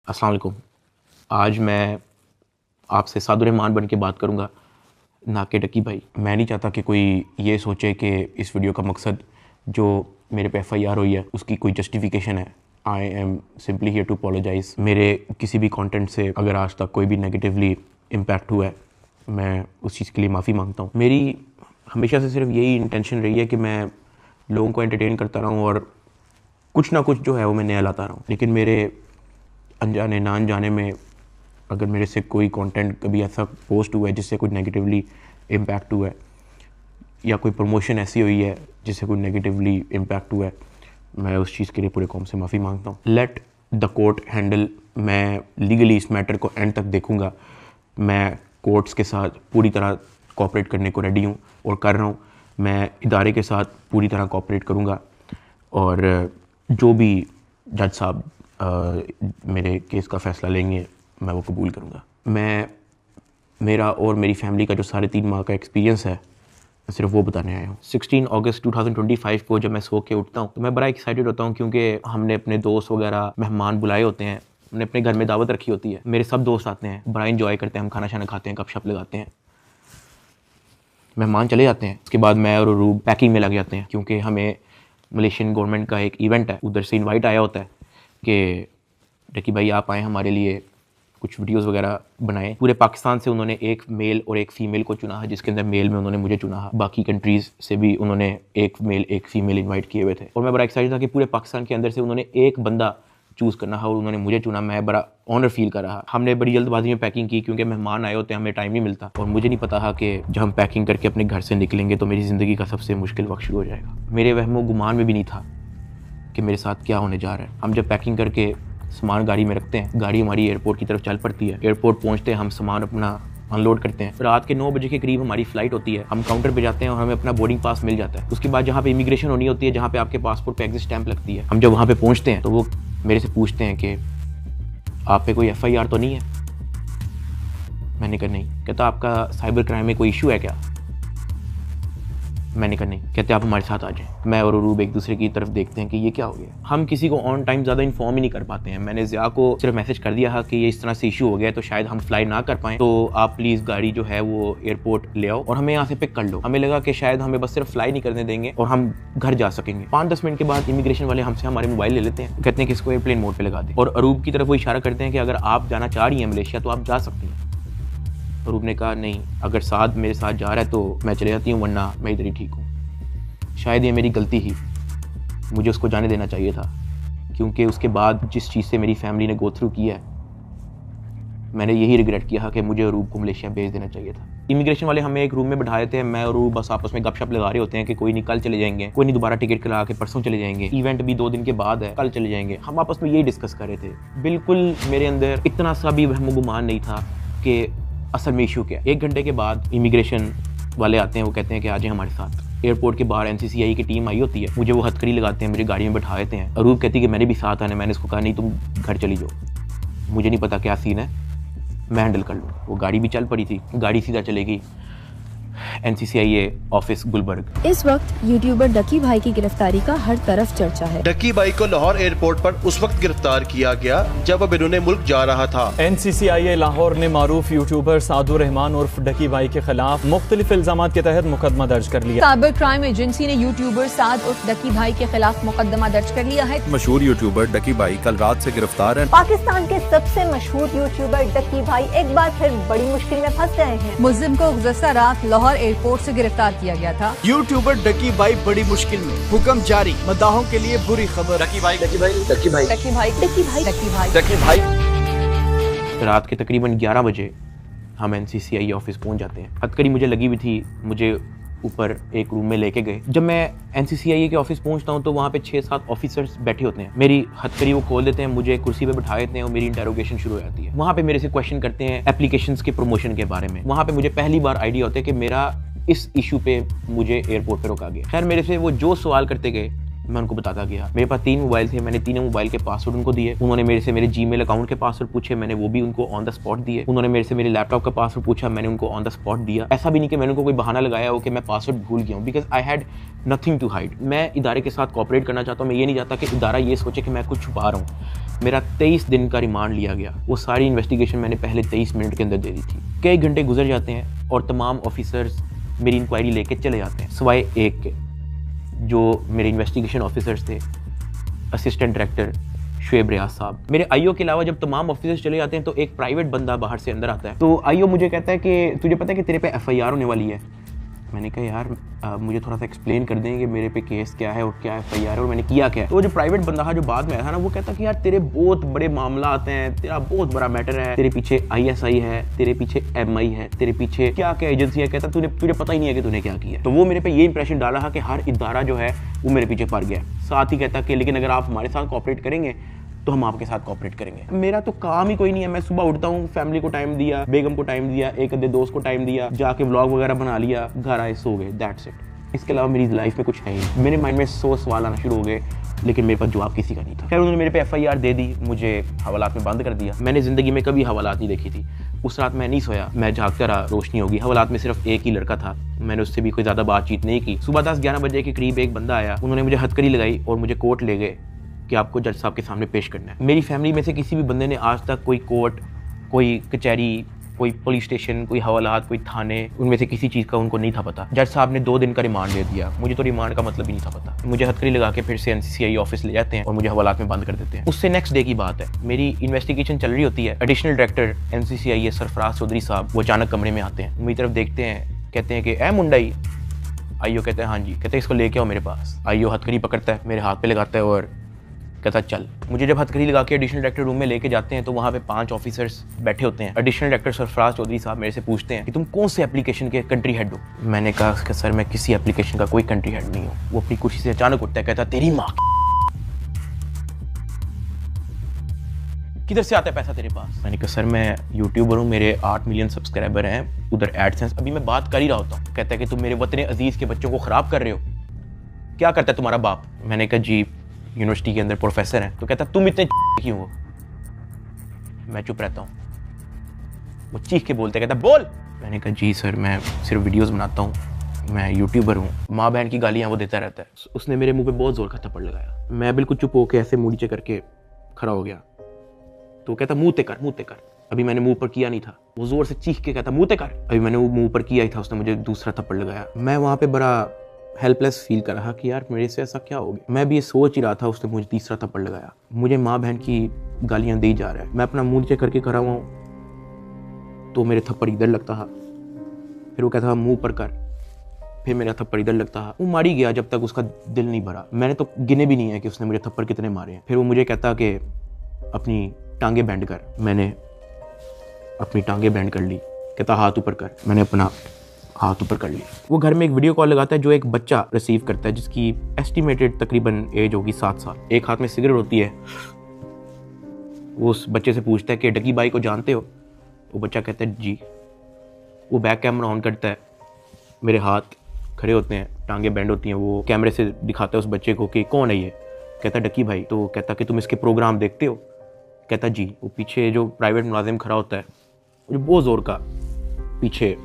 अस्सलाम वालेकुम। आज मैं आपसे सादुर रहमान बन के बात करूँगा, ना कि डकी भाई। मैं नहीं चाहता कि कोई ये सोचे कि इस वीडियो का मकसद जो मेरे पे FIR हुई है उसकी कोई जस्टिफिकेशन है। I am simply here to apologise. मेरे किसी भी कंटेंट से अगर आज तक कोई भी नेगेटिवली इम्पैक्ट हुआ है, मैं उस चीज़ के लिए माफ़ी मांगता हूँ। मेरी हमेशा से सिर्फ यही इंटेंशन रही है कि मैं लोगों को एंटरटेन करता रहूँ और कुछ ना कुछ जो है वो मैं नया लाता रहूँ। लेकिन मेरे अनजाने ना अनजाने में अगर मेरे से कोई कंटेंट कभी ऐसा पोस्ट हुआ है जिससे कोई नेगेटिवली इम्पैक्ट हुआ है, या कोई प्रमोशन ऐसी हुई है जिससे कोई नेगेटिवली इम्पैक्ट हुआ है, मैं उस चीज़ के लिए पूरे कौम से माफ़ी मांगता हूँ। Let the court handle. मैं लीगली इस मैटर को एंड तक देखूँगा। मैं कोर्ट्स के साथ पूरी तरह कोऑपरेट करने को रेडी हूँ और कर रहा हूँ। मैं इदारे के साथ पूरी तरह कोऑपरेट करूँगा और जो भी जज साहब मेरे केस का फ़ैसला लेंगे मैं वो कबूल करूँगा। मेरा और मेरी फैमिली का जो 3.5 माह का एक्सपीरियंस है सिर्फ वो बताने आया हूँ। 16 अगस्त 2025 को जब मैं सो के उठता हूँ तो मैं बड़ा एक्साइटेड होता हूँ, क्योंकि हमने अपने दोस्त वगैरह मेहमान बुलाए होते हैं। हमने अपने घर में दावत रखी होती है, मेरे सब दोस्त आते हैं, बड़ा इंजॉय करते हैं, हम खाना शाना खाते हैं, गपशप लगाते हैं, मेहमान चले जाते हैं। उसके बाद मैं और रूब पैकिंग में लग जाते हैं, क्योंकि हमें मलेशियन गवर्नमेंट का एक इवेंट है, उधर से इनवाइट आया होता है कि डकी भाई आप आएँ, हमारे लिए कुछ वीडियोस वगैरह बनाए। पूरे पाकिस्तान से उन्होंने एक मेल और एक फ़ीमेल को चुना है, जिसके अंदर मेल में उन्होंने मुझे चुना है। बाकी कंट्रीज़ से भी उन्होंने एक मेल एक फ़ीमेल इनवाइट किए हुए थे और मैं बड़ा एक्साइटेड था कि पूरे पाकिस्तान के अंदर से उन्होंने एक बंदा चूज़ करना है और उन्होंने मुझे चुना। मैं बड़ा ऑनर फील कर रहा। हमने बड़ी जल्दबाजी में पैकिंग की, क्योंकि मेहमान आए होते हैं, हमें टाइम नहीं मिलता, और मुझे नहीं पता था कि जब हम पैकिंग करके अपने घर से निकलेंगे तो मेरी ज़िंदगी का सबसे मुश्किल वक्त शुरू हो जाएगा। मेरे वहमो गुमान में भी नहीं था कि मेरे साथ क्या होने जा रहा है। हम जब पैकिंग करके सामान गाड़ी में रखते हैं, गाड़ी हमारी एयरपोर्ट की तरफ चल पड़ती है। एयरपोर्ट पहुंचते हैं, हम सामान अपना अनलोड करते हैं। रात के 9 बजे के करीब हमारी फ़्लाइट होती है। हम काउंटर पे जाते हैं और हमें अपना बोर्डिंग पास मिल जाता है। उसके बाद जहाँ पे इमिग्रेशन होनी होती है, जहाँ पे आपके पासपोर्ट पे एग्जिट स्टैंप लगती है, हम जब वहाँ पे पहुँचते हैं तो वो मेरे से पूछते हैं कि आप पे कोई FIR तो नहीं है। मैंने कहा नहीं। कहता आपका साइबर क्राइम में कोई इशू है क्या? मैंने कहा नहीं। कहते आप हमारे साथ आ जाएं। मैं और रूब एक दूसरे की तरफ देखते हैं कि ये क्या हो गया। हम किसी को ऑन टाइम ज़्यादा इन्फॉर्म ही नहीं कर पाते हैं। मैंने ज़िया को सिर्फ मैसेज कर दिया है कि ये इस तरह से इशू हो गया है, तो शायद हम फ्लाई ना कर पाएँ, तो आप प्लीज़ गाड़ी जो है वो एयरपोर्ट ले आओ और हमें यहाँ से पिक कर लो। हमें लगा कि शायद हमें बस सिर्फ फ्लाई नहीं करने देंगे और हम घर जा सकेंगे। 5-10 मिनट के बाद इमिग्रेशन वाले हमसे हमारे मोबाइल ले लेते हैं, कहते हैं कि इसको एयरप्लेन मोड पर लगा दें, और अरूब की तरफ वो इशारा करते हैं कि अगर आप जाना चाह रही हैं मलेशिया तो आप जा सकती हैं। अरूब ने कहा नहीं, अगर साथ मेरे साथ जा रहा है तो मैं चले जाती हूँ, वरना मैं इधर ही ठीक हूँ। शायद ये मेरी गलती ही, मुझे उसको जाने देना चाहिए था, क्योंकि उसके बाद जिस चीज़ से मेरी फैमिली ने गो थ्रू किया है, मैंने यही रिग्रेट किया कि मुझे अरूब को मलेशिया भेज देना चाहिए था। इमिग्रेशन वाले हमें एक रूम में बिठा देते हैं। मैं और अरूब बस आपस में गपशप लगा रहे होते हैं कि कोई नहीं कल चले जाएंगे, कोई नहीं दोबारा टिकट करा के परसों चले जाएंगे, इवेंट भी 2 दिन के बाद है, कल चले जाएंगे। हम आपस में यही डिस्कस कर रहे थे। बिल्कुल मेरे अंदर इतना सा भी वहम गुमान नहीं था कि असल में इशू क्या है। 1 घंटे के बाद इमिग्रेशन वाले आते हैं, वो कहते हैं कि आ जाए हमारे साथ। एयरपोर्ट के बाहर NCCI की टीम आई होती है, मुझे वो हथकड़ी लगाते हैं, मेरी गाड़ी में बैठा देते हैं। अरूब कहती है कि मैंने भी साथ आना है। मैंने उसको कहा नहीं, तुम घर चली जाओ, मुझे नहीं पता क्या सीन है, मैं हैंडल कर लूँ। वो गाड़ी भी चल पड़ी थी, गाड़ी सीधा चलेगी NCCI ऑफिस गुलबर्ग। इस वक्त यूट्यूबर डकी भाई की गिरफ्तारी का हर तरफ चर्चा है। डकी भाई को लाहौर एयरपोर्ट पर उस वक्त गिरफ्तार किया गया जब अब इन्होंने मुल्क जा रहा था। NCCI लाहौर ने मारूफ यूट्यूबर सादुर रहमान उर्फ डकी भाई के खिलाफ मुख्तलिफ इल्जामात के तहत मुकदमा दर्ज कर लिया। साइबर क्राइम एजेंसी ने यूट्यूबर साद उर्फ डकी भाई के खिलाफ मुकदमा दर्ज कर लिया है। मशहूर यूट्यूबर डकी भाई कल रात से गिरफ्तार है। पाकिस्तान के सबसे मशहूर यूट्यूबर डकी भाई एक बार फिर बड़ी मुश्किल में फंस गए हैं। मुल्जिम को गुज़श्ता रात लाहौर एयरपोर्ट से गिरफ्तार किया गया था। यूट्यूबर डकी भाई बड़ी मुश्किल में, हुक्म जारी, मद्दाहों के लिए बुरी खबर। डकी भाई डकी भाई डकी भाई डकी भाई डकी भाई डकी भाई डकी भाई। रात के तकरीबन 11 बजे हम NCCI ऑफिस पहुंच जाते हैं। हथकड़ी मुझे लगी हुई थी, मुझे ऊपर एक रूम में लेके गए। जब मैं NCCI के ऑफिस पहुंचता हूं तो वहाँ पे 6-7 ऑफिसर्स बैठे होते हैं। मेरी हथकड़ी वो खोल देते हैं, मुझे कुर्सी पे बिठा देते हैं और मेरी इंटेरोगेशन शुरू हो जाती है। वहाँ पे मेरे से क्वेश्चन करते हैं एप्लीकेशंस के प्रमोशन के बारे में। वहाँ पे मुझे पहली बार आइडिया होता है कि मेरा इस इशू पे मुझे एयरपोर्ट पे रोका गया। खैर मेरे से वो जो सवाल करते गए मैं उनको बताता गया। मेरे पास 3 मोबाइल थे, मैंने तीनों मोबाइल के पासवर्ड उनको दिए। उन्होंने मेरे से मेरे जीमेल अकाउंट के पासवर्ड पूछे, मैंने वो भी उनको ऑन द स्पॉट दिए। उन्होंने मेरे से मेरे लैपटॉप का पासवर्ड पूछा, मैंने उनको ऑन द स्पॉट दिया। ऐसा भी नहीं कि मैंने उनको कोई बहाना लगाया हो कि मैं पासवर्ड भूल गया हूँ, because I had nothing to hide. मैं इदारे के साथ कोऑपरेट करना चाहता हूँ। मैं ये नहीं चाहता कि इदारा ये सोचे कि मैं कुछ छुपा रहा हूँ। मेरा 23 दिन का रिमांड लिया गया। वो सारी इन्वेस्टिगेशन मैंने पहले 23 मिनट के अंदर दे दी थी। कई घंटे गुजर जाते हैं और तमाम ऑफिसर्स मेरी इंक्वायरी लेके चले जाते हैं, सिवाय एक के, जो मेरे इन्वेस्टिगेशन ऑफिसर्स थे, असिस्टेंट डायरेक्टर शुएब रियाज साहब। मेरे आईओ के अलावा जब तमाम ऑफिसर्स चले जाते हैं तो एक प्राइवेट बंदा बाहर से अंदर आता है। तो आईओ मुझे कहता है कि तुझे पता है कि तेरे पे एफआईआर होने वाली है। मैंने कहा यार मुझे थोड़ा सा एक्सप्लेन कर दें कि मेरे पे केस क्या है और क्या एफआईआर है और मैंने किया क्या है। तो वो जो प्राइवेट बंदा था जो बाद में आया था ना, वो कहता कि यार तेरे बहुत बड़े मामला आते हैं, तेरा बहुत बड़ा मैटर है, तेरे पीछे ISI है, तेरे पीछे MI है, तेरे पीछे क्या क्या एजेंसी है। कहता तुझे पता ही नहीं है कि तूने क्या किया। तो वो मेरे पे ये इंप्रेशन डाला था कि हर इदारा जो है वो मेरे पीछे पड़ गया। साथ ही कहता कि लेकिन अगर आप हमारे साथ कोऑपरेट करेंगे तो हम आपके साथ कोऑपरेट करेंगे। मेरा तो काम ही कोई नहीं है। मैं सुबह उठता हूँ, फैमिली को टाइम दिया, बेगम को टाइम दिया, एक आधे दोस्त को टाइम दिया, जाके व्लॉग वगैरह बना लिया, घर आए, सो गए, दैट्स इट। इसके अलावा मेरी लाइफ में कुछ है ही। मेरे माइंड में 100 सवाल आना शुरू हो गए, लेकिन मेरे पास जवाब किसी का नहीं था। खैर उन्होंने मेरे पे FIR दे दी, मुझे हवालात में बंद कर दिया। मैंने ज़िंदगी में कभी हवालात नहीं देखी थी। उस रात मैं नहीं सोया, मैं जागता रहा, रोशनी होगी। हवालात में सिर्फ एक ही लड़का था, मैंने उससे भी कोई ज़्यादा बातचीत नहीं की। सुबह 10-11 बजे के करीब एक बंदा आया, उन्होंने मुझे हथकड़ी लगाई और मुझे कोर्ट ले गए कि आपको जज साहब के सामने पेश करना है। मेरी फैमिली में से किसी भी बंदे ने आज तक कोई कोर्ट, कोई कचहरी, कोई पुलिस स्टेशन, कोई हवालात, कोई थाने, उनमें से किसी चीज़ का उनको नहीं था पता। जज साहब ने 2 दिन का रिमांड दे दिया। मुझे तो रिमांड का मतलब ही नहीं था पता। मुझे हथकड़ी लगा के फिर से NCCI ऑफिस ले जाते हैं और मुझे हवालात में बंद कर देते हैं। उससे नेक्स्ट डे की बात है, मेरी इन्वेस्टिगेशन चल रही होती है। Additional director NCCI Sarfaraz Chaudhary साहब वो अचानक कमरे में आते हैं, मेरी तरफ देखते हैं, कहते हैं कि ए मुंडाई। आईओ कहते हैं हाँ जी। कहते हैं इसको लेके आओ मेरे पास। आईओ हथकड़ी पकड़ता है, मेरे हाथ पे लगाता है और कहता चल। मुझे जब हथकड़ी लगा के एडिशनल डायरेक्टर रूम में लेके जाते हैं तो वहाँ पे 5 ऑफिसर्स बैठे होते हैं। एडिशनल डायरेक्टर सरफराज चौधरी साहब मेरे से पूछते हैं कि तुम कौन से एप्लीकेशन के कंट्री हेड हो। मैंने कहा कि सर मैं किसी एप्लीकेशन का कोई कंट्री हेड नहीं हूँ। वो अपनी कुर्सी से अचानक उठता है, कहता तेरी माँ किधर से आता है पैसा तेरे पास। मैंने कहा सर मैं यूट्यूबर हूँ, मेरे 8 मिलियन सब्सक्राइबर हैं, उधर एडसेंस। अभी मैं बात कर ही रहा होता हूँ। कहता है कि तुम मेरे वतन अजीज के बच्चों को खराब कर रहे हो, क्या करता है तुम्हारा बाप। मैंने कहा जी यूनिवर्सिटी के अंदर प्रोफेसर हैं। तो कहता तुम इतने क्यों हो। मैं चुप रहता हूँ। वो चीख के बोलते, कहता बोल। मैंने कहा जी सर मैं सिर्फ वीडियोस बनाता हूँ, मैं यूट्यूबर हूँ। माँ बहन की गालियाँ वो देता रहता है। उसने मेरे मुंह पे बहुत जोर का थप्पड़ लगाया। मैं बिल्कुल चुप होकर ऐसे मुंह नीचे करके खड़ा हो गया। तो कहता मुँह ते कर, मुँह ते कर। अभी मैंने मुंह पर किया नहीं था। वो जोर से चीख के कहता मुँह ते कर। अभी मैंने वो मुंह पर किया ही था, उसने मुझे दूसरा थप्पड़ लगाया। मैं वहाँ पे बड़ा हेल्पलेस फील कर रहा कि यार मेरे से ऐसा क्या हो गया। मैं भी ये सोच ही रहा था, उसने मुझे तीसरा थप्पड़ लगाया। मुझे माँ बहन की गालियाँ दी जा रहा है। मैं अपना मुंह नीचे करके खड़ा हुआ हूँ तो मेरे थप्पड़ इधर लगता था, फिर वो कहता था मुंह पर कर, फिर मेरा थप्पड़ इधर लगता था। वो मारी गया जब तक उसका दिल नहीं भरा। मैंने तो गिने भी नहीं है कि उसने मुझे थप्पड़ कितने मारे हैं। फिर वो मुझे कहता कि अपनी टांगे बैंड कर। मैंने अपनी टांगे बैंड कर ली। कहता हाथ ऊपर कर। मैंने अपना हाथ ऊपर कर लिया। वो घर में एक वीडियो कॉल लगाता है जो एक बच्चा रिसीव करता है जिसकी एस्टिमेटेड तकरीबन एज होगी 7 साल। एक हाथ में सिगरेट होती है। वो उस बच्चे से पूछता है कि डकी भाई को जानते हो। वो बच्चा कहता है जी। वो बैक कैमरा ऑन करता है, मेरे हाथ खड़े होते हैं, टांगे बैंड होती हैं। वो कैमरे से दिखाता है उस बच्चे को कि कौन है ये। कहता डकी भाई। तो कहता कि तुम इसके प्रोग्राम देखते हो। कहता जी। वो पीछे जो प्राइवेट मुलाजिम खड़ा होता है जो बहुत ज़ोर का पीछे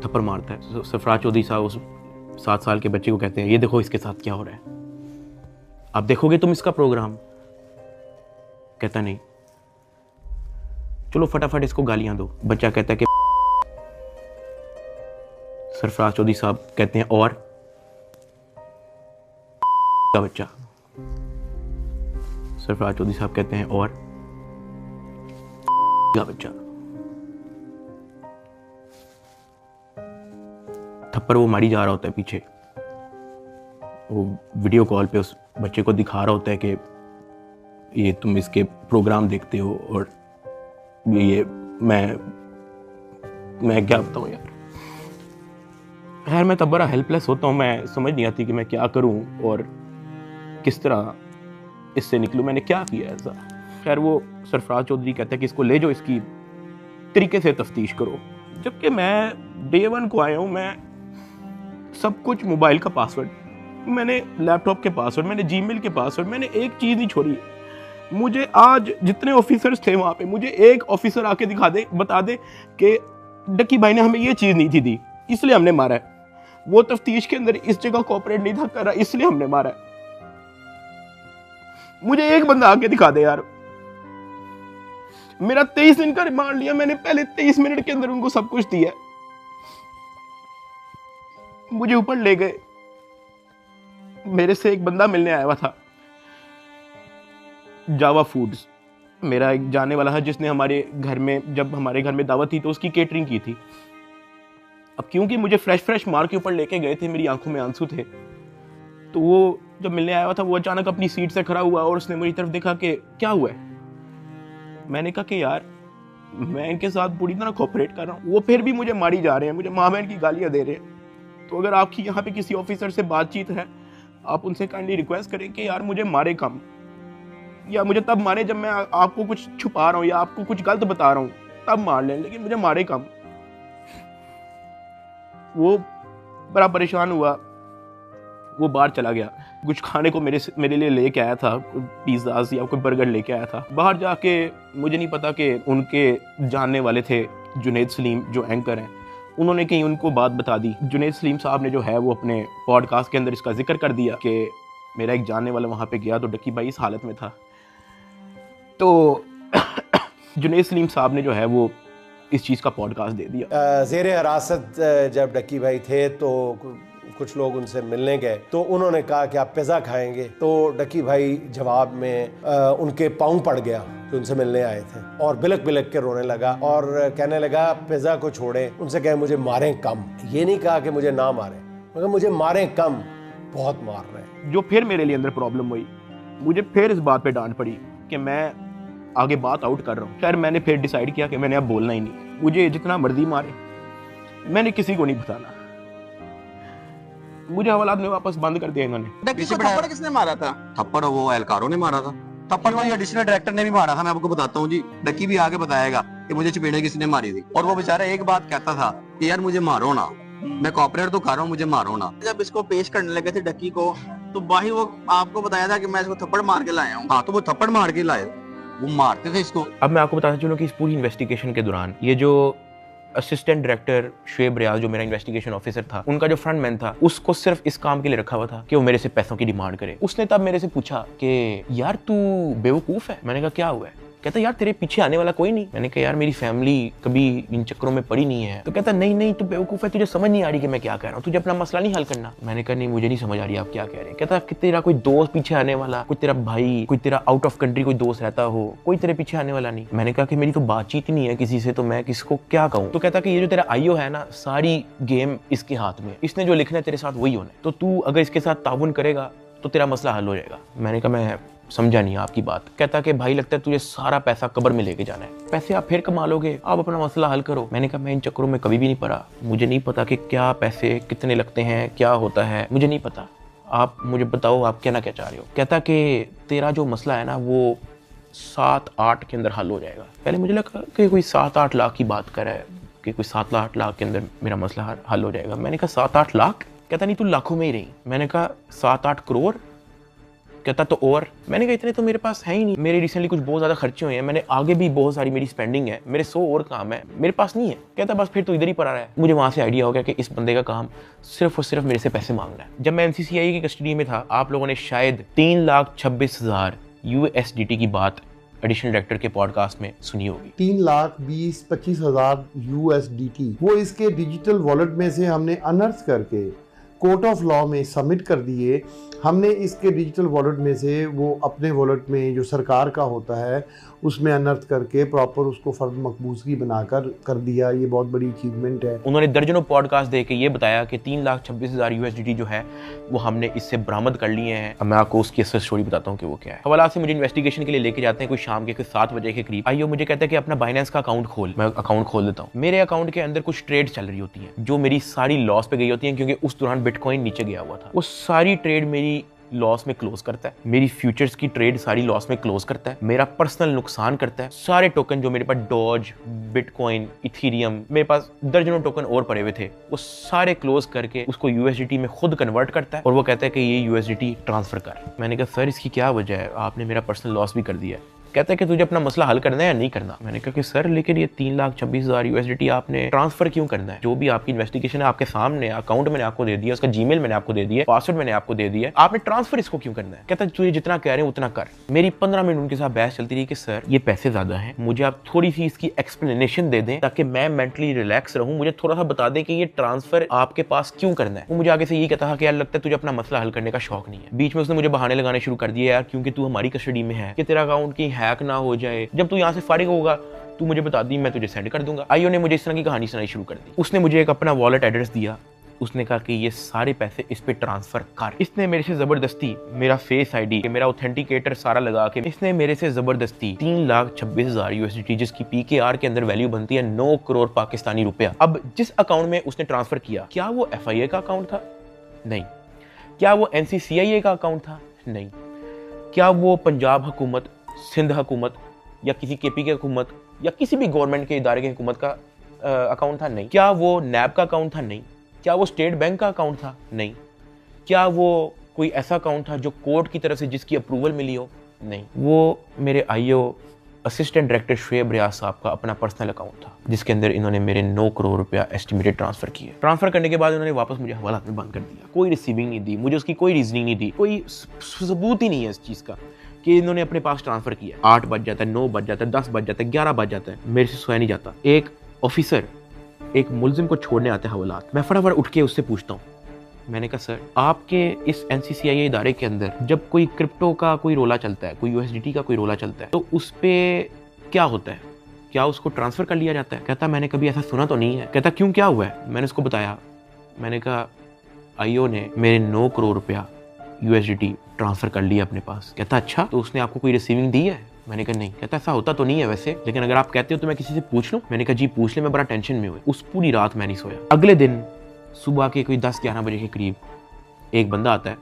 थप्पड़ मारता है। सरफराज चौधरी साहब उस 7 साल के बच्चे को कहते हैं ये देखो इसके साथ क्या हो रहा है, आप देखोगे तुम इसका प्रोग्राम। कहता नहीं, चलो फटाफट इसको गालियां दो। बच्चा कहता है कि सरफराज चौधरी साहब कहते हैं और का बच्चा। सरफराज चौधरी साहब कहते हैं और का बच्चा। थप्पड़ वो मारी जा रहा होता है पीछे। वो वीडियो कॉल पे उस बच्चे को दिखा रहा होता है कि ये तुम इसके प्रोग्राम देखते हो और ये मैं क्या बताऊँ यार। खैर मैं तब बड़ा हेल्पलेस होता हूँ। मैं समझ नहीं आती कि मैं क्या करूँ और किस तरह इससे निकलूँ। मैंने क्या किया ऐसा। खैर वो सरफराज चौधरी कहता है कि इसको ले जाओ, इसकी तरीके से तफ्तीश करो। जबकि मैं Day 1 को आया हूँ, मैं सब कुछ मोबाइल का पासवर्ड मैंने लैपटॉप के पासवर्ड, मैंने जीमेल के पासवर्ड, मैंने एक चीज़ नहीं छोड़ी। मुझे आज जितने ऑफिसर्स थे वहाँ पे, मुझे एक ऑफिसर आके दिखा दे, बता दे कि डक्की भाई ने हमें ये चीज़ नहीं थी दी, इसलिए हमने मारा है। वो तफ्तीश के अंदर इस जगह कोऑपरेट नहीं था कर रहा, इसलिए हमने मारा है। मुझे एक बंदा आके दिखा दे यार। मेरा 23 दिन का रिमांड लिया मैंने, पहले 23 मिनट के अंदर उनको सब कुछ दिया। मुझे ऊपर ले गए, मेरे से एक बंदा मिलने आया हुआ था, जावा फूड्स, मेरा एक जाने वाला है जिसने हमारे घर में, जब हमारे घर में दावत थी तो उसकी केटरिंग की थी। अब क्योंकि मुझे फ्रेश मार के ऊपर लेके गए थे, मेरी आंखों में आंसू थे, तो वो जब मिलने आया हुआ था वो अचानक अपनी सीट से खड़ा हुआ और उसने मेरी तरफ देखा कि क्या हुआ है। मैंने कहा कि यार मैं इनके साथ पूरी तरह कोऑपरेट कर रहा हूँ, वो फिर भी मुझे मारी जा रहे हैं, मुझे माँ बहन की गालियाँ दे रहे हैं। तो अगर आपकी यहाँ पे किसी ऑफिसर से बातचीत है, आप उनसे काइंडली रिक्वेस्ट करें कि यार मुझे मारे कम, या मुझे तब मारे जब मैं आपको कुछ छुपा रहा हूँ या आपको कुछ गलत बता रहा हूँ, तब मार लें, लेकिन मुझे मारे कम। वो बड़ा परेशान हुआ, वो बाहर चला गया, कुछ खाने को मेरे लिए लेके आया था, पिज़्ज़ाज़ या कोई बर्गर लेके आया था। बाहर जाके मुझे नहीं पता कि उनके जानने वाले थे जुनैद सलीम जो एंकर हैं, उन्होंने कहीं उनको बात बता दी। जुनैद सलीम साहब ने जो है वो अपने पॉडकास्ट के अंदर इसका जिक्र कर दिया कि मेरा एक जानने वाला वहाँ पे गया तो डक्की भाई इस हालत में था। तो जुनैद सलीम साहब ने जो है वो इस चीज़ का पॉडकास्ट दे दिया। ज़ेरे हिरासत जब डक्की भाई थे तो कुछ लोग उनसे मिलने गए, तो उन्होंने कहा कि आप पिज़्ज़ा खाएंगे, तो डक्की भाई जवाब में उनके पाँव पड़ गया जो उनसे मिलने आए थे, और बिलक बिलक के रोने लगा और कहने लगा पिज़्ज़ा को छोड़ें, उनसे कहे मुझे मारें कम। ये नहीं कहा कि मुझे ना मारें, मगर मुझे मारें कम, बहुत मार रहे हैं। जो फिर मेरे लिए अंदर प्रॉब्लम हुई, मुझे फिर इस बात पे डांट पड़ी कि मैं आगे बात आउट कर रहा हूँ। खैर मैंने फिर डिसाइड किया कि मैंने अब बोलना ही नहीं, मुझे जितना मर्जी मारे, मैंने किसी को नहीं बताना। मुझे हवालात में वापस बंद कर दिया इन्होंने। थप्पड़ किसने मारा था? थप्पड़ वो एहलकारों ने मारा था। थप्पड़ वो एडिशनल डायरेक्टर ने भी मारा था, मैं आपको बताता हूँ जी। डक्की भी आगे बताएगा कि मुझे चपेड़े किसने मारी थी, और वो बेचारा एक बात कहता था कि यार मुझे मारो ना, मैं कॉपरेट तो कर रहा हूँ, मुझे मारो ना। जब इसको पेश करने लगे थे डक्की को, तो भाई वो आपको बताया था कि मैं इसको थप्पड़ मार के लाया हूँ। हाँ, तो वो थप्पड़ मार के लाए, वो मारते थे इसको। अब मैं आपको बताना चलूँ कि इस पूरी इन्वेस्टिगेशन के दौरान ये जो असिस्टेंट डायरेक्टर शुएब रियाज जो मेरा इन्वेस्टिगेशन ऑफिसर था, उनका जो फ्रंटमैन था, उसको सिर्फ इस काम के लिए रखा हुआ था कि वो मेरे से पैसों की डिमांड करे। उसने तब मेरे से पूछा कि यार तू बेवकूफ़ है। मैंने कहा क्या हुआ है? कहता यार तेरे पीछे आने वाला कोई नहीं। मैंने कहा यार मेरी फैमिली कभी इन चक्करों में पड़ी नहीं है। तो कहता नहीं तू बेवकूफ़ है, तुझे समझ नहीं आ रही कि मैं क्या कह रहा हूँ, तुझे अपना मसला नहीं हल करना। मैंने कहा नहीं मुझे नहीं समझ आ रही आप क्या कह रहे हैं। कहता कि तेरा कोई दोस्त पीछे आने वाला, कोई तेरा भाई, कोई तेरा आउट ऑफ कंट्री कोई दोस्त रहता हो, कोई तेरे पीछे आने वाला नहीं। मैंने कहा कि मेरी तो बातचीत ही नहीं है किसी से, तो मैं किसको क्या कहूँ। तो कहता कि ये जो तेरा आईओ है ना, सारी गेम इसके हाथ में, इसने जो लिखना है तेरे साथ वही होना है, तो तू अगर इसके साथ ताउन करेगा तो तेरा मसला हल हो जाएगा। मैंने कहा मैं समझा नहीं आपकी बात। कहता कि भाई लगता है तुझे सारा पैसा कब्र में लेके जाना है, पैसे आप फिर कमा लोगे, आप अपना मसला हल करो। मैंने कहा मैं इन चक्करों में कभी भी नहीं पड़ा, मुझे नहीं पता कि क्या पैसे कितने लगते हैं, क्या होता है, मुझे नहीं पता, आप मुझे बताओ आप कहना क्या चाह रहे हो। कहता कि तेरा जो मसला है ना वो 7-8 के अंदर हल हो जाएगा। पहले मुझे लगा कि कोई 7-8 लाख की बात कर रहा है कि कोई 7-8 लाख के अंदर मेरा मसला हल हो जाएगा। मैंने कहा 7-8 लाख? कहता नहीं तू लाखों में ही रही। मैंने कहा 7-8 करोड़? कहता तो और। मैंने कहा इतने तो मेरे पास है ही नहीं, मेरे रिसेंटली कुछ बहुत ज़्यादा खर्चे हुए हैं, मैंने आगे भी बहुत सारी मेरी स्पेंडिंग है, मेरे 100 और काम है, मेरे पास नहीं है। कहता बस फिर तो इधर ही पड़ा रहा है। मुझे वहाँ से आइडिया हो गया कि इस बंदे का काम सिर्फ और सिर्फ मेरे से पैसे मांगना है। जब मैं NCCI की कस्टडी में था, आप लोगों ने शायद 3,26,000 USDT की बात एडिशनल डायरेक्टर के पॉडकास्ट में सुनी होगी। 3,20,25,000 USDT वो इसके डिजिटल वॉलेट में से हमने अनर्थ करके कोर्ट ऑफ लॉ में सबमिट कर दिए। हमने इसके डिजिटल वॉलेट में से वो अपने वॉलेट में जो सरकार का होता है उसमें अनर्थ करके प्रॉपर उसको फर्द मकबूजगी बनाकर कर दिया। ये बहुत बड़ी अचीवमेंट है। उन्होंने दर्जनों पॉडकास्ट दे के ये बताया कि 3,26,000 USDT जो है वो हमने इससे बरामद कर लिए हैं। अब मैं आपको उसकी असल स्टोरी बताता हूँ कि वो क्या है। हवाला से मुझे इन्वेस्टिगेशन के लिए लेके जाते हैं कोई शाम के 7 बजे के करीब। आइयो मुझे कहता है कि अपना बाइनेंस का अकाउंट खोल। मैं अकाउंट खोल देता हूँ। मेरे अकाउंट के अंदर कुछ ट्रेड चल रही होती है जो मेरी सारी लॉस पे गई होती है, क्योंकि उस दौरान बिटकॉइन नीचे गया हुआ था। वो सारी ट्रेड मेरी लॉस में क्लोज करता है, मेरी फ्यूचर्स की ट्रेड सारी लॉस में क्लोज करता है, मेरा पर्सनल नुकसान करता है। सारे टोकन जो मेरे पास डॉज, बिटकॉइन, इथीरियम, मेरे पास दर्जनों टोकन और पड़े हुए थे, वो सारे क्लोज करके उसको यूएसडीटी में खुद कन्वर्ट करता है और वो कहता है कि ये यूएसडीटी ट्रांसफर कर। मैंने कहा सर इसकी क्या वजह है, आपने मेरा पर्सनल लॉस भी कर दिया है। कहता है कि तुझे अपना मसला हल करना है या नहीं करना। मैंने कहा कि सर लेकिन ये 3,26,000 यूएसडीटी आपने ट्रांसफर क्यों करना है? जो भी आपकी इन्वेस्टिगेशन है आपके सामने, अकाउंट मैंने आपको दे दिया, उसका जीमेल मैंने आपको दे दिया, पासवर्ड मैंने आपको दे दिया, आपने ट्रांसफर इसको क्यों करना है? कहता है तुझे जितना कह रहे हैं उतना कर। मेरी 15 मिनट उनके साथ बहस चलती रही कि सर ये पैसे ज्यादा हैं, मुझे आप थोड़ी सी इसकी एक्सप्लेनेशन दे दें ताकि मैं मेंटली रिलैक्स रहूं, मुझे थोड़ा सा बता दें कि ये ट्रांसफर आपके पास क्यों करना है। वो मुझे आगे से यही कहता था कि यार लगता है तुझे अपना मसला हल करने का शौक नहीं है। बीच में उसने मुझे बहाने लगाने शुरू कर दिए, यार क्योंकि तू हमारी कस्टडी में है कि तेरा अकाउंट की हैक ना हो जाए, जब तू यहाँ से फारिग होगा तू मुझे बता दी, मैं तुझे सेंड कर दूंगा। आईओ ने मुझे इस तरह की कहानी सुनाई शुरू कर दी। उसने मुझे एक अपना वॉलेट एड्रेस दिया, उसने कहा कि ये सारे पैसे इस पे ट्रांसफर कर। इसने मेरे से जबरदस्ती मेरा फेस आईडी, मेरा ऑथेंटिकेटर सारा लगा के इसने मेरे से जबरदस्ती 3,26,000 यूएसडीटी, जिसकी पीकेआर के अंदर वैल्यू बनती है 9 करोड़ पाकिस्तानी रुपया। अब जिस अकाउंट में उसने ट्रांसफर किया, क्या वो एफआईए का अकाउंट था? नहीं। क्या वो एनसीसीआईए का अकाउंट था? नहीं। क्या वो पंजाब हुकूमत, सिंध हुकूमत या किसी केपी की हुकूमत या किसी भी गवर्नमेंट के इदारे की हुकूमत का अकाउंट था? नहीं। क्या वो नैब का अकाउंट था? नहीं। क्या वो स्टेट बैंक का अकाउंट था? नहीं। क्या वो कोई ऐसा अकाउंट था जो कोर्ट की तरफ से जिसकी अप्रूवल मिली हो? नहीं। वो मेरे आईओ असिस्टेंट डायरेक्टर शुएब रियाज साहब का अपना पर्सनल अकाउंट था, जिसके अंदर इन्होंने मेरे 9 करोड़ रुपया एस्टिमेटेड ट्रांसफर किए। ट्रांसफर करने के बाद इन्होंने वापस मुझे हवालात में बंद कर दिया, कोई रिसीविंग नहीं दी, मुझे उसकी कोई रीजनिंग नहीं दी, कोई सबूत ही नहीं है इस चीज़ का कि इन्होंने अपने पास ट्रांसफर किया। 8 बज जाता है, 9 बज जाता है, 10 बज जाता है, 11 बज जाता है, मेरे से सोया नहीं जाता। एक ऑफिसर एक मुलजिम को छोड़ने आते हैं हवालात, मैं फटाफट उठ के उससे पूछता हूँ, मैंने कहा सर आपके इस एनसीसीआईए इदारे के अंदर जब कोई क्रिप्टो का कोई रोला चलता है, कोई यूएसडीटी का कोई रोला चलता है, तो उस पर क्या होता है? क्या उसको ट्रांसफर कर लिया जाता है? कहता मैंने कभी ऐसा सुना तो नहीं है। कहता क्यों, क्या हुआ है? मैंने उसको बताया, मैंने कहा आईओ ने मेरे 9 करोड़ रुपया यूएसडीटी ट्रांसफर कर लिया अपने पास। कहता अच्छा, तो उसने आपको कोई रिसीविंग दी है? मैंने कहा नहीं। कहता ऐसा होता तो नहीं है वैसे, लेकिन अगर आप कहते हो तो मैं किसी से पूछ लूं। मैंने कहा जी पूछ ले, मैं बड़ा टेंशन में हुआ। उस पूरी रात मैं नहीं सोया। अगले दिन सुबह के कोई 10-11 बजे के करीब एक बंदा आता है,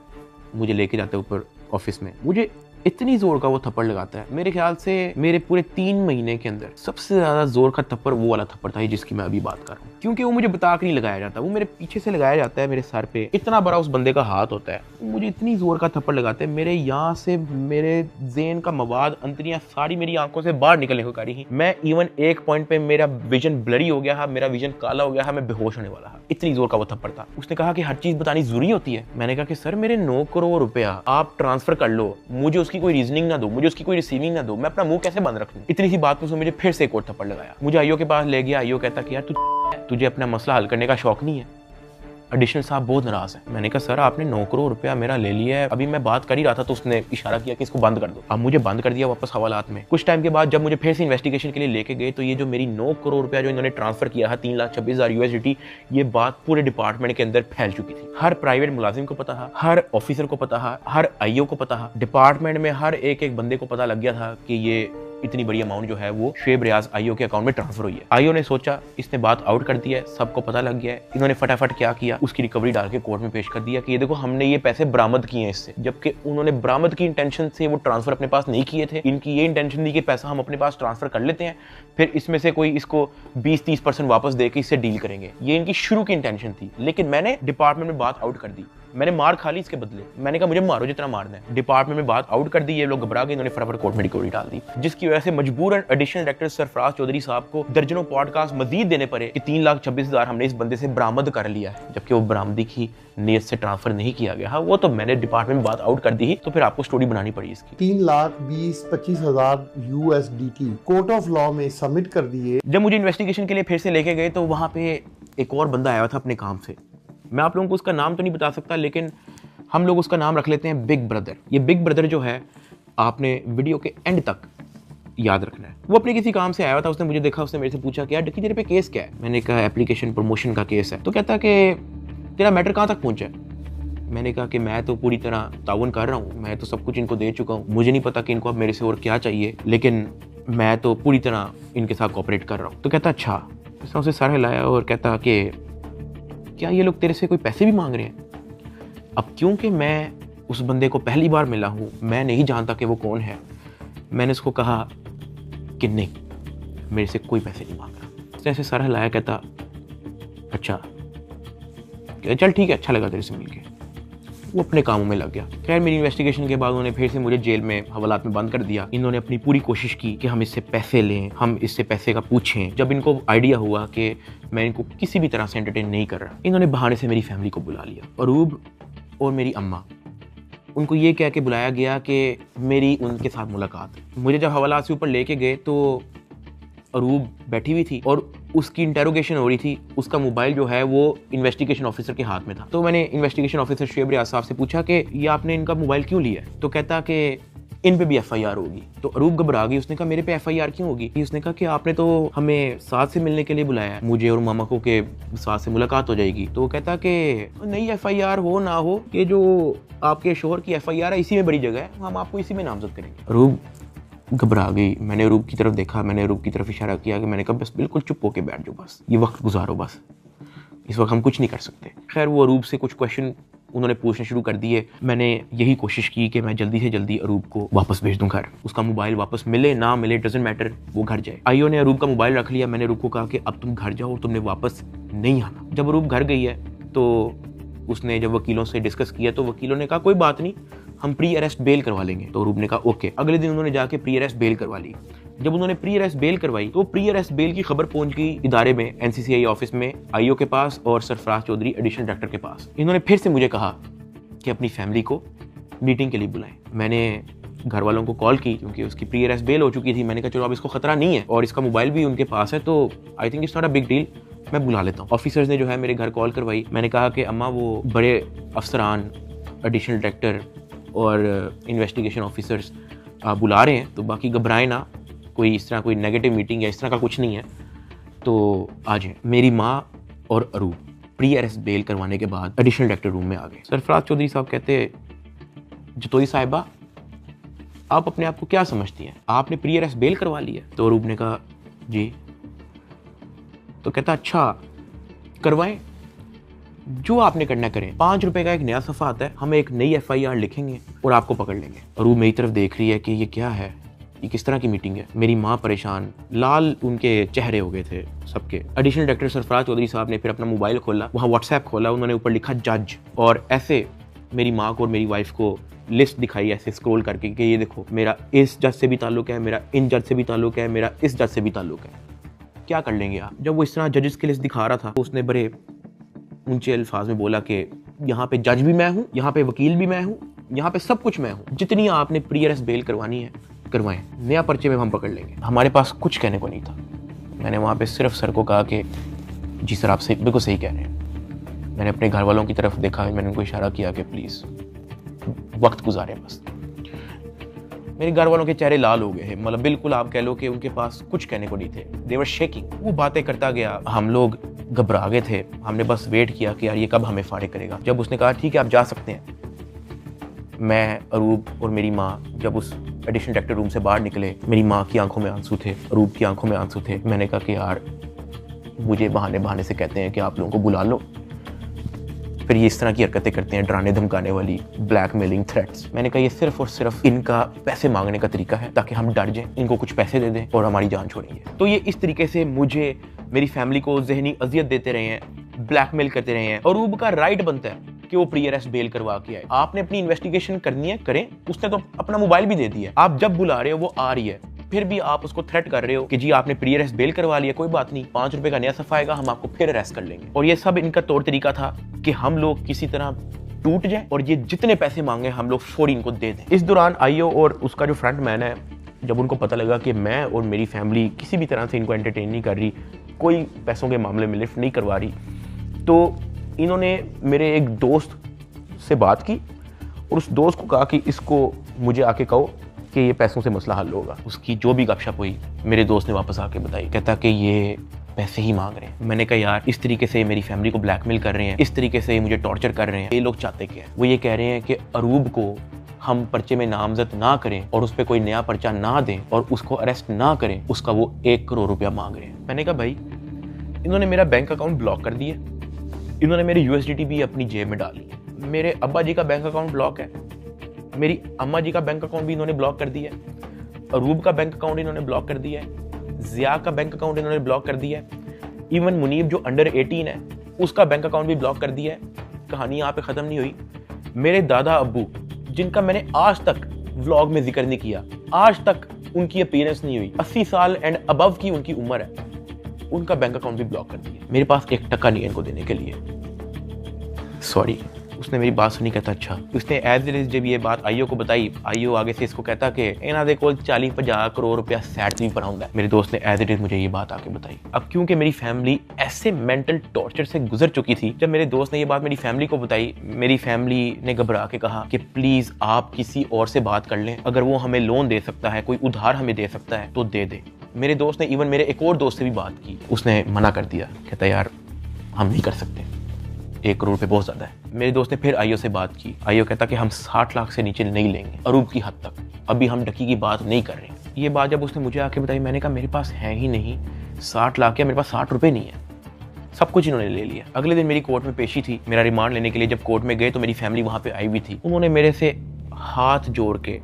मुझे लेके जाता है ऊपर ऑफिस में, मुझे इतनी जोर का वो थप्पड़ लगाता है, मेरे ख्याल से मेरे पूरे 3 महीने के अंदर सबसे ज्यादा जोर का थप्पड़ वो वाला थप्पड़ था जिसकी मैं अभी बात कर रहा हूँ। क्योंकि वो मुझे बता के नहीं लगाया जाता, वो मेरे पीछे से लगाया जाता है, मेरे सर पे इतना बड़ा उस बंदे का हाथ होता है, मुझे इतनी जोर का थप्पड़ लगाते हैं, मेरे यहाँ से मेरे ज़ेन का मवाद, अंतरियाँ सारी मेरी आंखों से बाहर निकलने को करी। मैं इवन एक पॉइंट पे मेरा विजन ब्लरी हो गया है, मेरा विजन काला हो गया है, मैं बेहोश होने वाला है, इतनी जोर का वो थप्पड़ था। उसने कहा कि हर चीज बतानी जरूरी होती है। मैंने कहा कि सर मेरे 9 करोड़ रुपया आप ट्रांसफर कर लो, मुझे उसकी कोई रीजनिंग ना दो, मुझे उसकी कोई रिसीविंग ना दो, मैं अपना मुंह कैसे बंद रखूं? इतनी सी बात पे उसने मुझे फिर से एक और थप्पड़ लगाया। मुझे आईओ के पास ले गया, आईओ कहता कि यार तुझे अपना मसला हल करने का शौक नहीं है। एडिशनल साहब बहुत नाराज है। मैंने कहा सर आपने 9 करोड़ रुपया मेरा ले लिया है, अभी मैं बात कर ही रहा था तो उसने इशारा किया कि इसको बंद कर दो। अब मुझे बंद कर दिया वापस हवालात में। कुछ टाइम के बाद जब मुझे फिर से इन्वेस्टिगेशन के लिए लेके गए तो ये जो मेरी 9 करोड़ रुपया जो इन्होंने ट्रांसफर किया है 3,26,000 यूएसडीटी, ये बात पूरे डिपार्टमेंट के अंदर फैल चुकी थी। हर प्राइवेट मुलाजिम को पता था, हर ऑफिसर को पता था, हर आईओ को पता था, डिपार्टमेंट में हर एक बंदे को पता लग गया था कि ये इतनी बड़ी अमाउंट जो है वो शुएब रियाज आईओ के अकाउंट में ट्रांसफर हुई है। आईओ ने सोचा इसने बात आउट कर दिया है, सबको पता लग गया है। इन्होंने फटाफट क्या किया, उसकी रिकवरी डाल के कोर्ट में पेश कर दिया कि ये देखो हमने ये पैसे बरामद किए हैं इससे, जबकि उन्होंने बरामद की इंटेंशन से वो ट्रांसफर अपने पास नहीं किए थे। इनकी ये इंटेंशन थी कि पैसा हम अपने पास ट्रांसफर कर लेते हैं, फिर इसमें से कोई इसको 20-30% वापस दे के इससे डील करेंगे। ये इनकी शुरू की इंटेंशन थी, लेकिन मैंने डिपार्टमेंट में बात आउट कर दी। मैंने मार खा ली इसके बदले। मैंने कहा मुझे मारो जितना मारना है। डिपार्टमेंट में बात आउट कर दी, ये लोग घबरा गए, इन्होंने फटाफट कोर्ट में रिकवरी डाल दी, जिसकी वजह से मजबूरन एडिशनल डायरेक्टर सरफराज चौधरी साहब को दर्जनों पॉडकास्ट मजीद देने पड़े कि 3,26,000 हमने इस बंदे से बरामद कर लिया है, जबकि वो बरामदी की नीयत से ट्रांसफर नहीं किया गया। हाँ वो तो मैंने डिपार्टमेंट में बात आउट कर दी, तो फिर आपको स्टोरी बनानी पड़ी इसकी। 3,20,25,000 यूएसडीटी कोर्ट ऑफ लॉ में सबमिट कर दिए। जब मुझे इन्वेस्टिगेशन के लिए फिर से लेके गए तो वहां पे एक और बंदा आया था अपने काम से। मैं आप लोगों को उसका नाम तो नहीं बता सकता, लेकिन हम लोग उसका नाम रख लेते हैं बिग ब्रदर। ये बिग ब्रदर जो है आपने वीडियो के एंड तक याद रखना है। वो अपने किसी काम से आया था, उसने मुझे देखा, उसने मेरे से पूछा कि यार डक्की तेरे पे केस क्या है? मैंने कहा एप्लीकेशन प्रमोशन का केस है। तो कहता कि तेरा मैटर कहाँ तक पहुंचा है? मैंने कहा कि मैं तो पूरी तरह ताउन कर रहा हूँ, मैं तो सब कुछ इनको दे चुका हूँ, मुझे नहीं पता कि इनको अब मेरे से और क्या चाहिए, लेकिन मैं तो पूरी तरह इनके साथ कोऑपरेट कर रहा हूँ। तो कहता अच्छा। उसने उसे सर हिलाया और कहता कि क्या ये लोग तेरे से कोई पैसे भी मांग रहे हैं? अब क्योंकि मैं उस बंदे को पहली बार मिला हूँ, मैं नहीं जानता कि वो कौन है। मैंने उसको कहा कि नहीं, मेरे से कोई पैसे नहीं मांग रहा। उसने ऐसे सर हिलाया, कहता अच्छा, चल ठीक है, अच्छा लगा तेरे से मिलके। वो अपने कामों में लग गया। खैर मेरी इन्वेस्टिगेशन के बाद उन्होंने फिर से मुझे जेल में हवालात में बंद कर दिया। इन्होंने अपनी पूरी कोशिश की कि हम इससे पैसे लें, हम इससे पैसे का पूछें। जब इनको आइडिया हुआ कि मैं इनको किसी भी तरह से एंटरटेन नहीं कर रहा, इन्होंने बहाने से मेरी फैमिली को बुला लिया। अरूब और मेरी अम्मा, उनको ये कह के बुलाया गया कि मेरी उनके साथ मुलाकात। मुझे जब हवालात से ऊपर लेके गए तो अरूब बैठी हुई थी और उसकी इंटेरोगेशन हो रही थी। उसका मोबाइल जो है वो इन्वेस्टिगेशन ऑफिसर के हाथ में था। तो मैंने इन्वेस्टिगेशन ऑफिसर शुएब रियाज साहब से पूछा कि ये आपने इनका मोबाइल क्यों लिया? तो कहता कि इन पे भी FIR होगी। तो अरूब घबरा गई। उसने कहा मेरे पे FIR क्यों होगी? उसने कहा कि आपने तो हमें साथ से मिलने के लिए बुलाया है, मुझे और मामा को, के साथ से मुलाकात हो जाएगी। तो वो कहता कि नहीं, FIR हो ना हो, ये जो आपके शोहर की FIR है इसी में बड़ी जगह है, हम आपको इसी में नामजद करेंगे। अरूब घबरा गई। मैंने अरूब की तरफ देखा, मैंने अरूब की तरफ इशारा किया कि मैंने कहा बस बिल्कुल चुप होके बैठ जाओ, बस ये वक्त गुजारो, बस इस वक्त हम कुछ नहीं कर सकते। खैर वो अरूब से कुछ क्वेश्चन उन्होंने पूछने शुरू कर दिए। मैंने यही कोशिश की कि मैं जल्दी से जल्दी अरूब को वापस भेज दूं घर। उसका मोबाइल वापस मिले ना मिले डजंट मैटर, वो घर जाए। आईओ ने अरूब का मोबाइल रख लिया। मैंने अरूब को कहा कि अब तुम घर जाओ और तुमने वापस नहीं आना। जब अरूब घर गई है तो उसने जब वकीलों से डिस्कस किया तो वकीलों ने कहा कोई बात नहीं, हम प्री अरेस्ट बेल करवा लेंगे। तो अरूब ने कहा ओके। अगले दिन उन्होंने जाके प्री अरेस्ट बेल करवा ली। जब उन्होंने प्री अरेस्ट बेल करवाई तो प्री अरेस्ट बेल की खबर पहुंच गई इदारे में, NCCI ऑफिस में, आईओ के पास और सरफराज चौधरी एडिशनल डायरेक्टर के पास। इन्होंने फिर से मुझे कहा कि अपनी फैमिली को मीटिंग के लिए बुलाएं। मैंने घर वालों को कॉल की क्योंकि उसकी प्री अरेस्ट बेल हो चुकी थी। मैंने कहा चलो अब इसको खतरा नहीं है और इसका मोबाइल भी उनके पास है, तो I think it's not a big deal, मैं बुला लेता हूँ। ऑफिसर्स ने जो है मेरे घर कॉल करवाई। मैंने कहा कि अम्मा वो बड़े अफसरान, एडिशनल डायरेक्टर और इन्वेस्टिगेशन ऑफिसर्स बुला रहे हैं, तो बाकी घबराएं ना, कोई इस तरह कोई नेगेटिव मीटिंग या इस तरह का कुछ नहीं है, तो आ जाएं। मेरी माँ और अरूब प्री अरेस्ट बेल करवाने के बाद एडिशनल डायरेक्टर रूम में आ गए। सरफराज चौधरी साहब कहते जतोई साहिबा आप अपने आप को क्या समझती हैं, आपने प्री अरेस्ट बेल करवा ली है? तो अरूब ने कहा जी। तो कहता अच्छा करवाएं, जो आपने करना करें। 5 रुपए का एक नया सफ़ा आता है, हम एक नई FIR लिखेंगे और आपको पकड़ लेंगे। अरूब मेरी तरफ देख रही है कि ये क्या है, ये किस तरह की मीटिंग है। मेरी माँ परेशान, लाल उनके चेहरे हो गए थे सबके। एडिशनल डायरेक्टर सरफराज चौधरी साहब ने फिर अपना मोबाइल खोला, वहाँ WhatsApp खोला, उन्होंने ऊपर लिखा जज, और ऐसे मेरी माँ को और मेरी वाइफ को लिस्ट दिखाई ऐसे स्क्रॉल करके कि ये देखो मेरा इस जज से भी ताल्लुक है, मेरा इन जज से भी ताल्लुक है, मेरा इस जज से भी ताल्लुक है, क्या कर लेंगे आप? जब वो इस तरह जजेस की लिस्ट दिखा रहा था तो उसने बड़े ऊंचे अल्फाज में बोला कि यहाँ पे जज भी मैं हूँ, यहाँ पे वकील भी मैं हूँ, यहाँ पे सब कुछ मैं हूँ, जितनी आपने प्री अरेस्ट बेल करवानी है करवाएं, नया पर्चे में हम पकड़ लेंगे। हमारे पास कुछ कहने को नहीं था। मैंने वहाँ पे सिर्फ सर को कहा कि जी सर आप सही, बिल्कुल सही कह रहे हैं। मैंने अपने घर वालों की तरफ देखा, मैंने उनको इशारा किया कि प्लीज़ वक्त गुजारें बस। मेरे घर वालों के चेहरे लाल हो गए हैं, मतलब बिल्कुल आप कह लो कि उनके पास कुछ कहने को नहीं थे। दे वर शेकिंग। वो बातें करता गया, हम लोग घबरा गए थे। हमने बस वेट किया कि यार ये कब हमें फारिग करेगा। जब उसने कहा ठीक है आप जा सकते हैं, मैं, अरूब और मेरी माँ जब उस एडिशनल डायरेक्टर रूम से बाहर निकले, मेरी माँ की आंखों में आंसू थे, अरूब की आंखों में आंसू थे। मैंने कहा कि यार मुझे बहाने से कहते हैं कि आप लोगों को बुला लो, फिर ये इस तरह की हरकतें करते हैं, डराने धमकाने वाली, ब्लैकमेलिंग, थ्रेट्स। मैंने कहा ये सिर्फ और सिर्फ इनका पैसे मांगने का तरीका है ताकि हम डर जाएं, इनको कुछ पैसे दे दें और हमारी जान छोड़ेंगे। तो ये इस तरीके से मुझे, मेरी फैमिली को ज़हनी अजियत देते रहे हैं, ब्लैकमेल करते रहे हैं। अरूब का राइट बनता है कि वो प्री अरेस्ट बेल करवा के आए। आपने अपनी इन्वेस्टिगेशन करनी है, करें। उसने तो अपना मोबाइल भी दे दिया, आप जब बुला रहे हो वो आ रही है, फिर भी आप उसको थ्रेट कर रहे हो कि जी आपने प्री अरेस्ट बेल करवा लिया, कोई बात नहीं, 5 रुपए का नया सफ़ा आएगा, हम आपको फिर अरेस्ट कर लेंगे। और ये सब इनका तौर तरीका था कि हम लोग किसी तरह टूट जाए और ये जितने पैसे मांगे हम लोग फौरी इनको दे दें। इस दौरान आईओ और उसका जो फ्रंट मैन है, जब उनको पता लगा कि मैं और मेरी फैमिली किसी भी तरह से इनको एंटरटेन नहीं कर रही, कोई पैसों के मामले में लिफ्ट नहीं करवा रही, तो इन्होंने मेरे एक दोस्त से बात की और उस दोस्त को कहा कि इसको मुझे आके कहो कि ये पैसों से मसला हल होगा। उसकी जो भी गपशप हुई मेरे दोस्त ने वापस आके बताई, कहता कि ये पैसे ही मांग रहे हैं। मैंने कहा यार इस तरीके से मेरी फैमिली को ब्लैकमेल कर रहे हैं, इस तरीके से मुझे टॉर्चर कर रहे हैं, ये लोग चाहते क्या है? वो ये कह रहे हैं कि अरूब को हम पर्चे में नामजद ना करें और उस पर कोई नया पर्चा ना दें और उसको अरेस्ट ना करें, उसका वो 1 करोड़ रुपया मांग रहे हैं। मैंने कहा भाई इन्होंने मेरा बैंक अकाउंट ब्लॉक कर दिया, इन्होंने मेरी USDT भी अपनी जेब में डाली है, मेरे अब्बा जी का बैंक अकाउंट ब्लॉक है, मेरी अम्मा जी का बैंक अकाउंट भी इन्होंने ब्लॉक कर दिया है, अरूब का बैंक अकाउंट इन्होंने ब्लॉक कर दिया है, जिया का बैंक अकाउंट इन्होंने ब्लॉक कर दिया है, इवन मुनीब जो अंडर 18 है उसका बैंक अकाउंट भी ब्लॉक कर दिया है। कहानी यहाँ पे ख़त्म नहीं हुई। मेरे दादा अब्बू जिनका मैंने आज तक व्लॉग में जिक्र नहीं किया, आज तक उनकी अपीयरेंस नहीं हुई, 80 साल एंड अबव की उनकी उम्र है, उनका बैंक अकाउंट भी ब्लॉक कर दिया। मेरे पास 1 टका नहीं है इनको देने के लिए। सॉरी। उसने मेरी बात सुनी, कहता अच्छा। उसने एज इट इज जब ये बात आईओ को बताई, आईओ आगे से इसको कहता कि इन्हों दे कोल 40-50 करोड़ रुपया सैट भी पर आउंदा है। मेरे दोस्त ने एज इट इज मुझे ये बात आके बताई। अब क्योंकि मेरी फैमिली ऐसे मेंटल टॉर्चर से गुजर चुकी थी, जब मेरे दोस्त ने ये बात मेरी फैमिली को बताई, मेरी फैमिली ने घबरा के कहा कि प्लीज आप किसी और से बात कर लें, अगर वो हमें लोन दे सकता है, कोई उधार हमें दे सकता है तो दे दे। मेरे दोस्त ने इवन मेरे एक और दोस्त से भी बात की, उसने मना कर दिया, कहता यार हम नहीं कर सकते, 1 करोड़ पे बहुत ज़्यादा है। मेरे दोस्त ने फिर आईओ से बात की, आईओ कहता कि हम 60 लाख से नीचे नहीं लेंगे, अरूब की हद तक, अभी हम डकी की बात नहीं कर रहे। ये बात जब उसने मुझे आके बताई, मैंने कहा मेरे पास है ही नहीं 60 लाख, या मेरे पास 60 रुपये नहीं है, सब कुछ इन्होंने ले लिया। अगले दिन मेरी कोर्ट में पेशी थी, मेरा रिमांड लेने के लिए जब कोर्ट में गए तो मेरी फैमिली वहाँ पे आई हुई थी। उन्होंने मेरे से हाथ जोड़ के,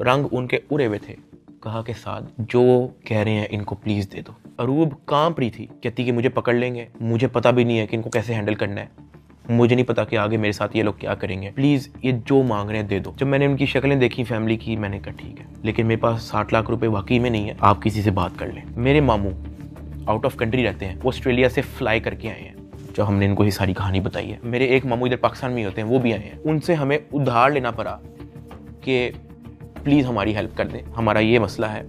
रंग उनके उड़े हुए थे, कहा कि साद जो कह रहे हैं इनको प्लीज़ दे दो। अरूब कांप रही थी, कहती कि मुझे पकड़ लेंगे, मुझे पता भी नहीं है कि इनको कैसे हैंडल करना है, मुझे नहीं पता कि आगे मेरे साथ ये लोग क्या करेंगे, प्लीज़ ये जो मांग रहे हैं दे दो। जब मैंने उनकी शक्लें देखी फैमिली की, मैंने कहा ठीक है, लेकिन मेरे पास 60 लाख रुपए वाकई में नहीं है, आप किसी से बात कर लें। मेरे मामू आउट ऑफ कंट्री रहते हैं, वो ऑस्ट्रेलिया से फ्लाई करके आए हैं, जब हमने इनको ये सारी कहानी बताई है। मेरे एक मामू इधर पाकिस्तान में होते हैं, वो भी आए हैं, उनसे हमें उधार लेना पड़ा कि प्लीज़ हमारी हेल्प कर दें, हमारा ये मसला है,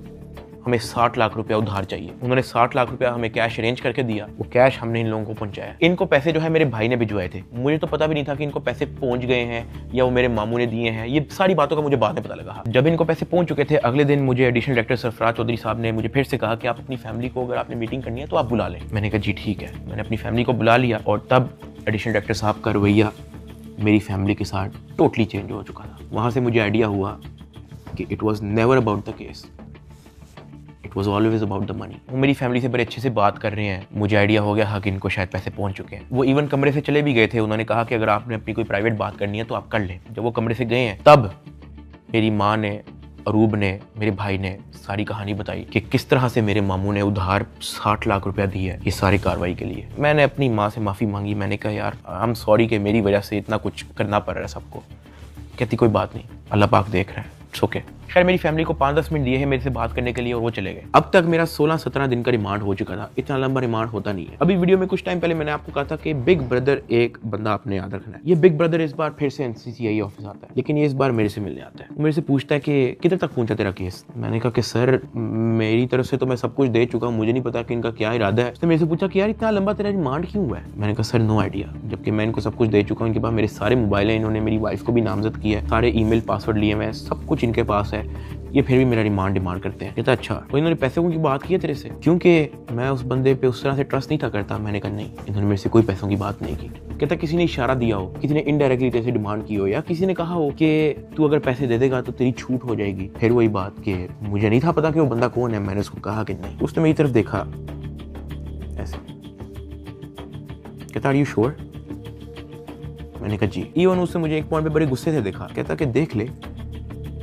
हमें 60 लाख रुपया उधार चाहिए। उन्होंने 60 लाख रुपया हमें कैश अरेंज करके दिया, वो कैश हमने इन लोगों को पहुंचाया। इनको पैसे जो है मेरे भाई ने भिजवाए थे, मुझे तो पता भी नहीं था कि इनको पैसे पहुंच गए हैं या वो मेरे मामू ने दिए हैं, ये सारी बातों का मुझे बाद में पता लगा। जब इनको पैसे पहुंच चुके थे, अगले दिन मुझे एडिशनल डायरेक्टर सरफराज चौधरी साहब ने मुझे फिर से कहा कि आप अपनी फैमिली को, अगर आपने मीटिंग करनी है तो आप बुला लें। मैंने कहा जी ठीक है, मैंने अपनी फैमिली को बुला लिया और तब एडिशनल डायरेक्टर साहब का रवैया मेरी फैमिली के साथ टोटली चेंज हो चुका था। वहाँ से मुझे आइडिया हुआ कि it was never about the case, it was always about the money. वो मेरी फैमिली से बड़े अच्छे से बात कर रहे हैं, मुझे आइडिया हो गया हाँ कि इनको शायद पैसे पहुंच चुके हैं। वो इवन कमरे से चले भी गए थे, उन्होंने कहा कि अगर आपने अपनी कोई प्राइवेट बात करनी है तो आप कर लें। जब वो कमरे से गए हैं तब मेरी माँ ने, अरूब ने, मेरे भाई ने सारी कहानी बताई कि किस तरह से मेरे मामू ने उधार 60 लाख रुपया दिया है ये सारी कार्रवाई के लिए। मैंने अपनी माँ से माफ़ी मांगी, मैंने कहा यार आई एम सॉरी कि मेरी वजह से इतना कुछ करना पड़ रहा है सबको। कहती कोई बात नहीं, अल्लाह पाक देख रहा है, इट्स ओके। खैर मेरी फैमिली को 5-10 मिनट दिए हैं मेरे से बात करने के लिए और वो चले गए। अब तक मेरा 16-17 दिन का रिमांड हो चुका था, इतना लंबा रिमांड होता नहीं है। अभी वीडियो में कुछ टाइम पहले मैंने आपको कहा था कि बिग ब्रदर एक बंदा आपने याद रखना है। ये बिग ब्रदर इस बार फिर से एनसीसीआई ऑफिस आता है, लेकिन ये इस बार मेरे से मिलने आता है। मेरे से पूछता है कि किधर तक पहुंचा तेरा केस। मैंने कहा कि सर मेरी तरफ से तो मैं सब कुछ दे चुका हूँ, मुझे नहीं पता कि इनका क्या इरादा है। उसने मेरे से पूछा कि यार इतना लंबा तेरा रिमांड क्यों हुआ है। मैंने कहा सर नो आइडिया, जबकि मैं इनको सब कुछ दे चुका हूँ। इनके पास मेरे सारे मोबाइल हैं, इन्होंने मेरी वाइफ को भी नामजद किया है, सारे ईमेल पासवर्ड लिए मैं, सब कुछ इनके पास है, ये फिर भी मेरा रिमांड डिमांड करते हैं। कहता अच्छा तो इन्होंने पैसों की बात की है तेरे से, क्योंकि मैं उस बंदे पे उस तरह से ट्रस्ट नहीं था करता। मैंने कहा नहीं, इन्होंने मेरे से कोई पैसों की बात नहीं की। कहता किसी ने इशारा दिया हो, किसी ने इनडायरेक्टली तेरे से डिमांड की हो, या किसी ने कहा हो कि तू अगर पैसे दे देगा तो तेरी छूट हो जाएगी। फिर वही बात कि मुझे नहीं था पता कि वो बंदा कौन है। मैंने उसको कहा कि नहीं। उसने मेरी तरफ देखा ऐसे, कहता आर यू श्योर। मैंने कहा जी। इवन उससे मुझे एक पॉइंट पे बड़े गुस्से से देखा, कहता कि देख ले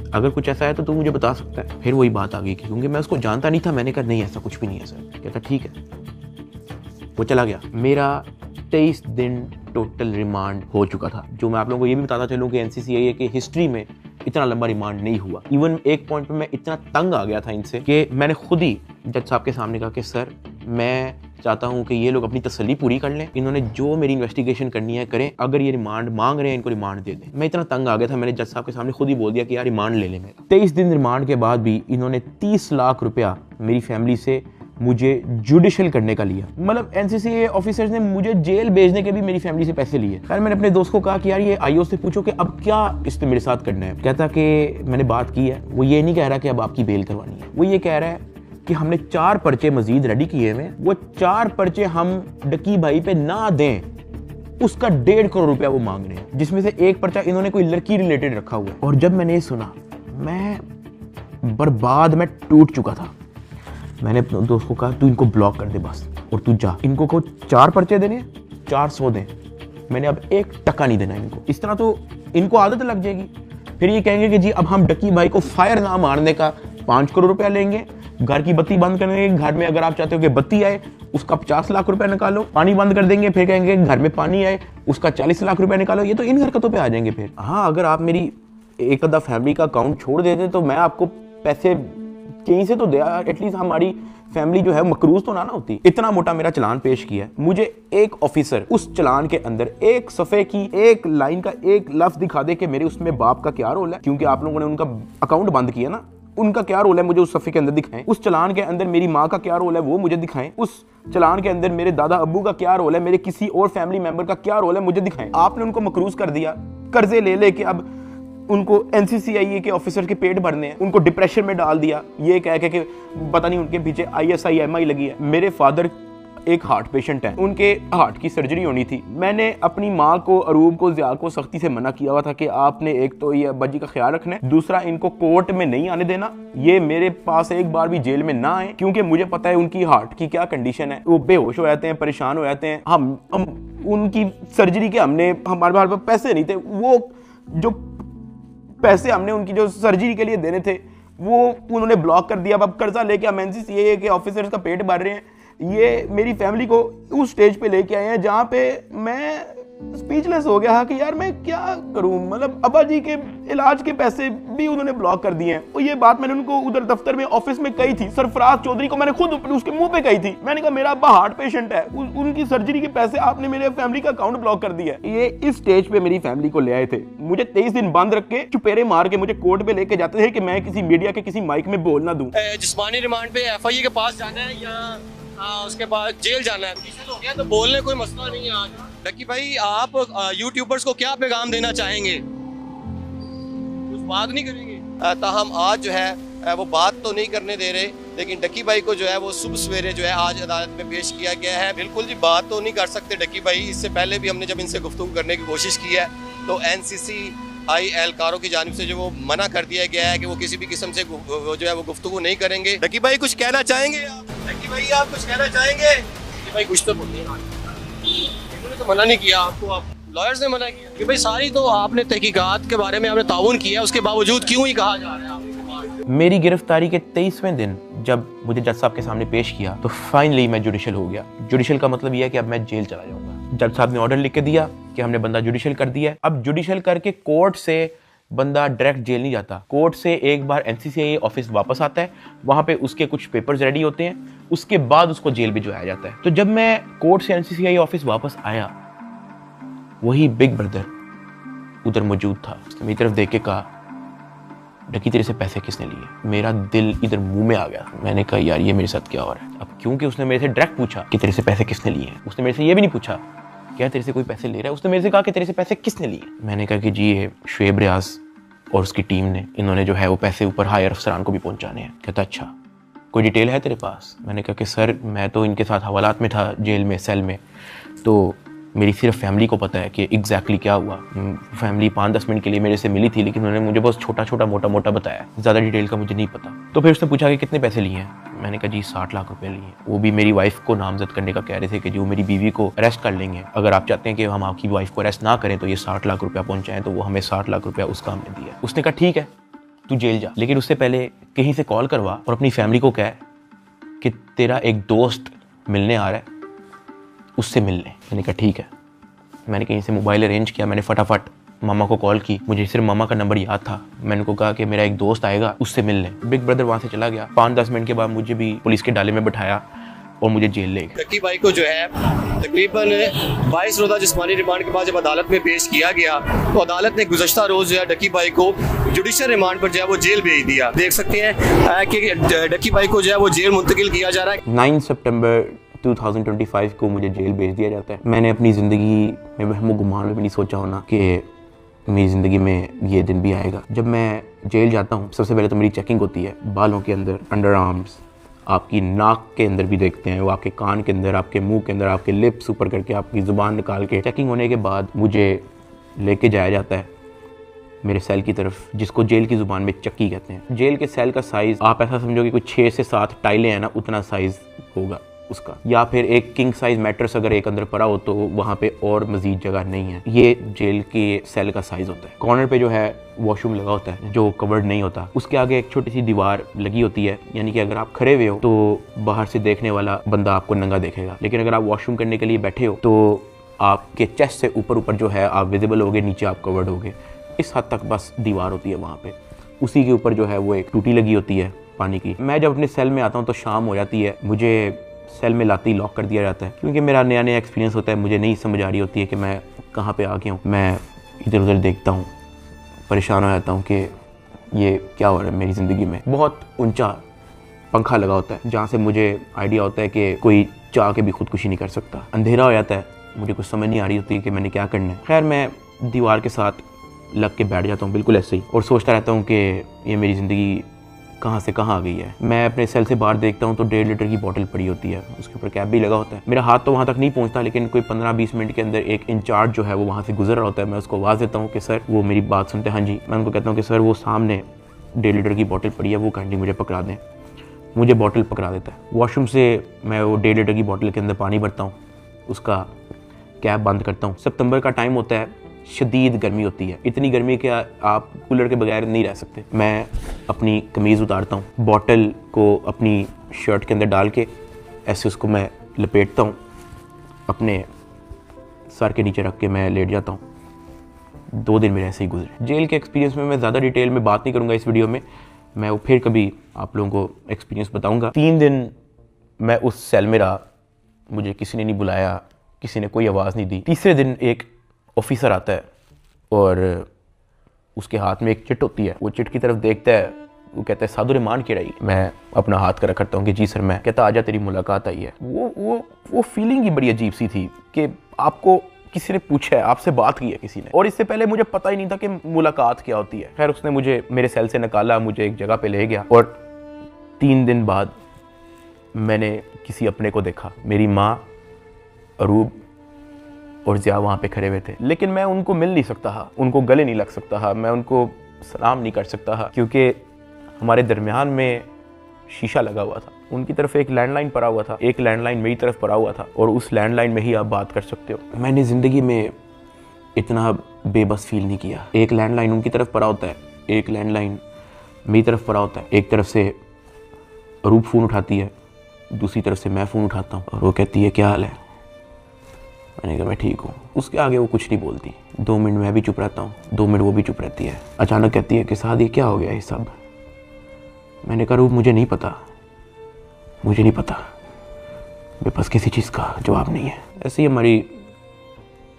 अगर कुछ ऐसा है तो तू मुझे बता सकता है। फिर वही बात आ गई क्योंकि मैं उसको जानता नहीं था। मैंने कहा नहीं ऐसा कुछ भी नहीं है सर। कहता ठीक है, वो चला गया। मेरा 23 दिन टोटल रिमांड हो चुका था। जो मैं आप लोगों को ये भी बताता चलूँ कि एनसीसीआई की हिस्ट्री में इतना लंबा रिमांड नहीं हुआ। इवन एक पॉइंट पे मैं इतना तंग आ गया था इनसे कि मैंने खुद ही जज साहब के सामने कहा कि सर मैं चाहता हूं कि ये लोग अपनी तसल्ली पूरी कर लें, इन्होंने जो मेरी इन्वेस्टिगेशन करनी है करें, अगर ये रिमांड मांग रहे हैं इनको रिमांड दे दें। मैं इतना तंग आ गया था, मैंने जज साहब के सामने खुद ही बोल दिया कि यार रिमांड ले लें मेरा। 23 दिन रिमांड के बाद भी इन्होंने 30 लाख रुपया मेरी फैमिली से मुझे जुडिशियल करने का लिया। मतलब एनसीसीए ऑफिसर्स ने मुझे जेल भेजने के भी मेरी फैमिली से पैसे लिए। खैर मैंने अपने दोस्त को कहा कि यार ये आईओ से पूछो कि अब क्या इसने मेरे साथ करना है। कहता कि मैंने बात की है। वो ये नहीं कह रहा कि अब आपकी बेल करवानी है, वो ये कह रहा है कि हमने 4 पर्चे मजीद रेडी किए हुए, वो 4 पर्चे हम डकी भाई पे ना दें, उसका 1.5 करोड़ रुपया वो मांग रहे हैं, जिसमें से एक पर्चा इन्होंने कोई लड़की रिलेटेड रखा हुआ है। और जब मैंने ये सुना मैं बर्बाद, मैं टूट चुका था। मैंने अपने दोस्त को कहा तू इनको ब्लॉक कर दे बस, और तू जा, इनको को 4 पर्चे देने, 400 दें, मैंने अब 1 टका नहीं देना इनको। इस तरह तो इनको आदत लग जाएगी। फिर ये कहेंगे कि जी अब हम डक्की भाई को फायर ना मारने का 5 करोड़ रुपया लेंगे, घर की बत्ती बंद कर देंगे, घर में अगर आप चाहते हो कि बत्ती आए उसका 50 लाख रुपया निकालो, पानी बंद कर देंगे, फिर कहेंगे घर में पानी आए उसका 40 लाख रुपया निकालो। ये तो इन हरकतों पे आ जाएंगे फिर। हाँ, अगर आप मेरी एक आधा फैमिली का अकाउंट छोड़ देते तो मैं आपको पैसे कहीं से तो दे, एटलीस्ट हमारी फैमिली जो है मकरूज तो ना होती। इतना मोटा मेरा चलान पेश किया, मुझे एक ऑफिसर उस चलान के अंदर एक सफ़े की एक लाइन का एक लफ्ज दिखा दे कि मेरे उसमें बाप का क्या रोल है, क्योंकि आप लोगों ने उनका अकाउंट बंद किया ना, उनका क्या रोल है मुझे उस सफ़े के अंदर दिखाएं। उस चलान के अंदर मेरी माँ का क्या रोल है वो मुझे दिखाएं। उस चलान के अंदर मेरे दादा अब्बू का क्या रोल है, मेरे किसी और फैमिली मेंबर का क्या रोल है मुझे दिखाएं। आपने उनको मकरूज कर दिया, कर्जे ले लेके अब उनको NCCIA के ऑफिसर के पेट भरने हैं, उनको डिप्रेशन में डाल दिया, ये कह के कि पता नहीं उनके पीछे ISI MI लगी है। मेरे फादर एक हार्ट पेशेंट हैं, उनके हार्ट की सर्जरी होनी थी। मैंने अपनी माँ को, अरूब को, ज़िया को सख्ती से मना किया हुआ था कि आपने एक तो ये अब्बा जी का ख्याल रखना है, दूसरा इनको कोर्ट में नहीं आने देना, ये मेरे पास एक बार भी जेल में ना आए, क्योंकि मुझे पता है उनकी हार्ट की क्या कंडीशन है। वो बेहोश हो जाते हैं, परेशान हो जाते हैं। हम उनकी सर्जरी के हमारे पास पैसे नहीं थे, वो जो पैसे हमने उनकी जो सर्जरी के लिए देने थे वो उन्होंने ब्लॉक कर दिया। अब कर्जा लेके हम NCCA के ऑफिसर्स का पेट भर रहे हैं। ये मेरी फैमिली को उस स्टेज पे लेके आए हैं जहाँ पे मैं स्पीचलेस हो गया कि यार मैं क्या करूं। मतलब अब्बा जी के इलाज के पैसे भी उन्होंने ब्लॉक कर दिए हैं। और ये बात मैंने उनको उधर दफ्तर में ऑफिस में कही थी, सरफराज चौधरी को मैंने खुद उसके मुंह पे कही थी। मैंने कहा मेरा अब्बा हार्ट पेशेंट है, उनकी सर्जरी के पैसे आपने मेरे फैमिली का अकाउंट ब्लॉक कर दिया। ये इस स्टेज पे मेरी फैमिली को ले आए थे, मुझे 23 दिन बंद रख के चुपेरे मार के मुझे कोर्ट पे लेके जाते थे कि मैं किसी मीडिया के किसी माइक में बोल ना दूं। जिस्मानी रिमांड पे FIA के पास जाना है या उसके बाद जेल जाना है, तो क्या तो बोलने कोई मसला नहीं है। आज डक्की भाई आप यूट्यूबर्स को क्या पैगाम देना चाहेंगे? कुछ बात नहीं करेंगे? ताहम आज जो है वो बात तो नहीं करने दे रहे, लेकिन डक्की भाई को जो है वो सुबह सवेरे जो है आज अदालत में पेश किया गया है। बिल्कुल जी बात तो नहीं कर सकते डक्की भाई। इससे पहले भी हमने जब इनसे गुफ्तगू करने की कोशिश की है तो NCCI एहलकारों की जानिब से जो वो मना कर दिया गया है कि वो किसी भी किस्म से जो है वो गुफ्तगू नहीं करेंगे। डक्की भाई कुछ कहना चाहेंगे आप? डक्की भाई आप कुछ कहना चाहेंगे? भाई कुछ तो बोलिए, इन्होंने तो मना नहीं किया आपको, आप लॉयर्स ने मना किया कि भाई सारी तो आपने तहकीकात के बारे में आपने ताउन किया, उसके बावजूद क्यों ही कहा जा रहा है? मेरी गिरफ्तारी के 23वें दिन जब मुझे जज साहब के सामने पेश किया तो फाइनली मैं जुडिशल हो गया। जुडिशल का मतलब यह है कि अब मैं जेल चला जाऊंगा। जज साहब ने ऑर्डर लिख के दिया कि हमने बंदा जुडिशल कर दिया है। अब जुडिशल करके कोर्ट से बंदा डायरेक्ट जेल नहीं जाता, कोर्ट से एक बार NCCA ऑफिस वापस आता है, वहाँ पे उसके कुछ पेपर्स रेडी होते हैं, उसके बाद उसको जेल भिजवाया जाता है। तो जब मैं कोर्ट से NCCA ऑफिस वापस आया, वही बिग ब्रदर उधर मौजूद था। उसने मेरी तरफ देख के कहा, डक्की तेरे से पैसे किसने लिए? मेरा दिल इधर मुंह में आ गया। मैंने कहा यार ये मेरे साथ क्या हो रहा है। अब क्योंकि उसने मेरे से डायरेक्ट पूछा कि तेरे से पैसे किसने लिए हैं, उसने मेरे से ये भी नहीं पूछा क्या तेरे से कोई पैसे ले रहा है, उसने मेरे से कहा कि तेरे से पैसे किसने लिए। मैंने कहा कि जी ये शुएब रियाज और उसकी टीम ने, इन्होंने जो है वो पैसे ऊपर हायर अफसरान को भी पहुंचाने हैं। कहता अच्छा कोई डिटेल है तेरे पास? मैंने कहा कि सर मैं तो इनके साथ हवालात में था जेल में, सेल में, तो मेरी सिर्फ फैमिली को पता है कि एग्जैक्टली क्या हुआ। फैमिली 5-10 मिनट के लिए मेरे से मिली थी, लेकिन उन्होंने मुझे बहुत छोटा छोटा मोटा मोटा बताया, ज़्यादा डिटेल का मुझे नहीं पता। तो फिर उसने पूछा कि कितने पैसे लिए हैं? मैंने कहा जी 60 लाख रुपए लिए। वो भी मेरी वाइफ को नामजद करने का कह रहे थे कि जो मेरी बीवी को अरेस्ट कर लेंगे, अगर आप चाहते हैं कि हम आपकी वाइफ को अरेस्ट ना करें तो ये 60 लाख रुपया पहुँचाएँ। तो वो हमें 60 लाख रुपया उसका हमने दिया। उसने कहा ठीक है तू जेल जा, लेकिन उससे पहले कहीं से कॉल करवा और अपनी फैमिली को कह कि तेरा एक दोस्त मिलने आ रहा है, उससे मिल ले। मैंने कहा ठीक है। मैंने कहीं से मोबाइल अरेंज किया, मैंने फटाफट मामा को कॉल की, मुझे सिर्फ मामा का नंबर याद था। मैंने उनको कहा कि मेरा एक दोस्त आएगा, उससे मिल लें। बिग ब्रदर वहाँ से चला गया। 5-10 मिनट के बाद मुझे भी पुलिस के डाले में बिठाया और मुझे जेल ले गए। डक्की भाई को जो है तकरीबन 22 रोज़ा जिस्मानी रिमांड के बाद जब अदालत में पेश किया गया तो अदालत ने गुज़श्ता रोज़ जो है डक्की भाई को जुडिशल रिमांड पर जो है वो जेल भेज दिया। देख सकते हैं कि डक्की भाई को जो है वो जेल मुंतकिल किया जा रहा है। 9 सितंबर 2025 को मुझे जेल भेज दिया जाता है। मैंने अपनी ज़िंदगी में वहमो गुमान में भी नहीं सोचा होना कि मेरी ज़िंदगी में ये दिन भी आएगा। जब मैं जेल जाता हूँ सबसे पहले तो मेरी चेकिंग होती है, बालों के अंदर, अंडर आर्म्स, आपकी नाक के अंदर भी देखते हैं वो, आपके कान के अंदर, आपके मुंह के अंदर, आपके लिप्स ऊपर करके आपकी ज़ुबान निकाल के। चेकिंग होने के बाद मुझे लेके जाया जाता है मेरे सेल की तरफ, जिसको जेल की ज़ुबान में चक्की कहते हैं। जेल के सेल का साइज़ आप ऐसा समझो कि कुछ 6 से 7 टाइलें हैं ना, उतना साइज़ होगा। उसका, या फिर एक किंग साइज मैट्रेस अगर एक अंदर पड़ा हो तो वहाँ पे और मजीद जगह नहीं है। ये जेल के सेल का साइज होता है। कॉर्नर पे जो है वॉशरूम लगा होता है जो कवर्ड नहीं होता, उसके आगे एक छोटी सी दीवार लगी होती है, यानी कि अगर आप खड़े हुए हो तो बाहर से देखने वाला बंदा आपको नंगा देखेगा, लेकिन अगर आप वॉशरूम करने के लिए बैठे हो तो आपके चेस्ट से ऊपर जो है आप विजिबल होगे, नीचे आप कवर्ड होगे। इस हद तक बस दीवार होती है वहाँ पे। उसी के ऊपर जो है वो एक टूटी लगी होती है पानी की। मैं जब अपने सेल में आता हूँ तो शाम हो जाती है, मुझे सेल में लाते ही लॉक कर दिया जाता है, क्योंकि मेरा नया नया एक्सपीरियंस होता है, मुझे नहीं समझ आ रही होती है कि मैं कहाँ पे आ गया हूँ। मैं इधर उधर देखता हूँ, परेशान हो जाता हूँ कि ये क्या हो रहा है मेरी ज़िंदगी में। बहुत ऊंचा पंखा लगा होता है जहाँ से मुझे आइडिया होता है कि कोई चाह के भी खुदकुशी नहीं कर सकता। अंधेरा हो जाता है, मुझे कुछ समझ नहीं आ रही होती कि मैंने क्या करना है। खैर मैं दीवार के साथ लग के बैठ जाता हूँ बिल्कुल ऐसे ही, और सोचता रहता हूँ कि ये मेरी ज़िंदगी कहाँ से कहाँ आ गई है। मैं अपने सेल से बाहर देखता हूँ तो 1.5 लीटर की बोतल पड़ी होती है, उसके ऊपर कैप भी लगा होता है। मेरा हाथ तो वहाँ तक नहीं पहुँचता, लेकिन कोई 15-20 मिनट के अंदर एक इंचार्ज जो है वो वहाँ से गुजर रहा होता है। मैं उसको आवाज़ देता हूँ कि सर, वो मेरी बात सुनते हैं, हाँ जी। मैं उनको कहता हूँ कि सर वो सामने 1.5 लीटर की बोतल पड़ी है, वो काइंडली मुझे पकड़ा दें। मुझे बोतल पकड़ा देता है। वॉशरूम से मैं वो 1.5 लीटर की बोतल के अंदर पानी भरता हूँ, उसका कैप बंद करता हूँ। सितंबर का टाइम होता है, शदीद गर्मी होती है, इतनी गर्मी कि आप कूलर के बगैर नहीं रह सकते। मैं अपनी कमीज़ उतारता हूँ, बॉटल को अपनी शर्ट के अंदर डाल के ऐसे उसको मैं लपेटता हूँ, अपने सर के नीचे रख के मैं लेट जाता हूँ। 2 दिन मेरे ऐसे ही गुजरे। जेल के एक्सपीरियंस में मैं ज़्यादा डिटेल में बात नहीं करूँगा इस वीडियो में, मैं वो फिर कभी आप लोगों को एक्सपीरियंस बताऊँगा। 3 दिन मैं उस सेल में रहा, मुझे किसी ने नहीं बुलाया, किसी ने कोई आवाज़ नहीं दी। तीसरे दिन एक ऑफिसर आता है और उसके हाथ में एक चिट होती है। वो चिट की तरफ देखता है, वो कहता है सादुर्रहमान की रही। मैं अपना हाथ कर करता हूँ कि जी सर मैं। कहता आजा तेरी मुलाकात आई है। वो फीलिंग ही बड़ी अजीब सी थी कि आपको किसी ने पूछा है, आपसे बात की है किसी ने, और इससे पहले मुझे पता ही नहीं था कि मुलाकात क्या होती है। खैर उसने मुझे मेरे सेल से निकाला, मुझे एक जगह पे ले गया, और 3 दिन बाद मैंने किसी अपने को देखा। मेरी माँ, अरूब और ज़िया वहाँ पे खड़े हुए थे, लेकिन मैं उनको मिल नहीं सकता था, उनको गले नहीं लग सकता था, मैं उनको सलाम नहीं कर सकता था, क्योंकि हमारे दरमियान में शीशा लगा हुआ था। उनकी तरफ एक लैंडलाइन पड़ा हुआ था, एक लैंडलाइन मेरी तरफ पड़ा हुआ था, और उस लैंडलाइन में ही आप बात कर सकते हो। मैंने ज़िंदगी में इतना बेबस फील नहीं किया। एक लैंडलाइन उनकी तरफ पड़ा होता है, एक लैंडलाइन मेरी तरफ पड़ा होता है। एक तरफ से अरूब फ़ोन उठाती है, दूसरी तरफ से मैं फ़ोन उठाता हूँ, और वो कहती है क्या हाल है। मैंने कहा मैं ठीक हूँ। उसके आगे वो कुछ नहीं बोलती। 2 मिनट मैं भी चुप रहता हूँ, 2 मिनट वो भी चुप रहती है। अचानक कहती है कि साद ये क्या हो गया ये सब। मैंने कहा रूप मुझे नहीं पता, मुझे नहीं पता, मेरे पास किसी चीज़ का जवाब नहीं है। ऐसे ही हमारी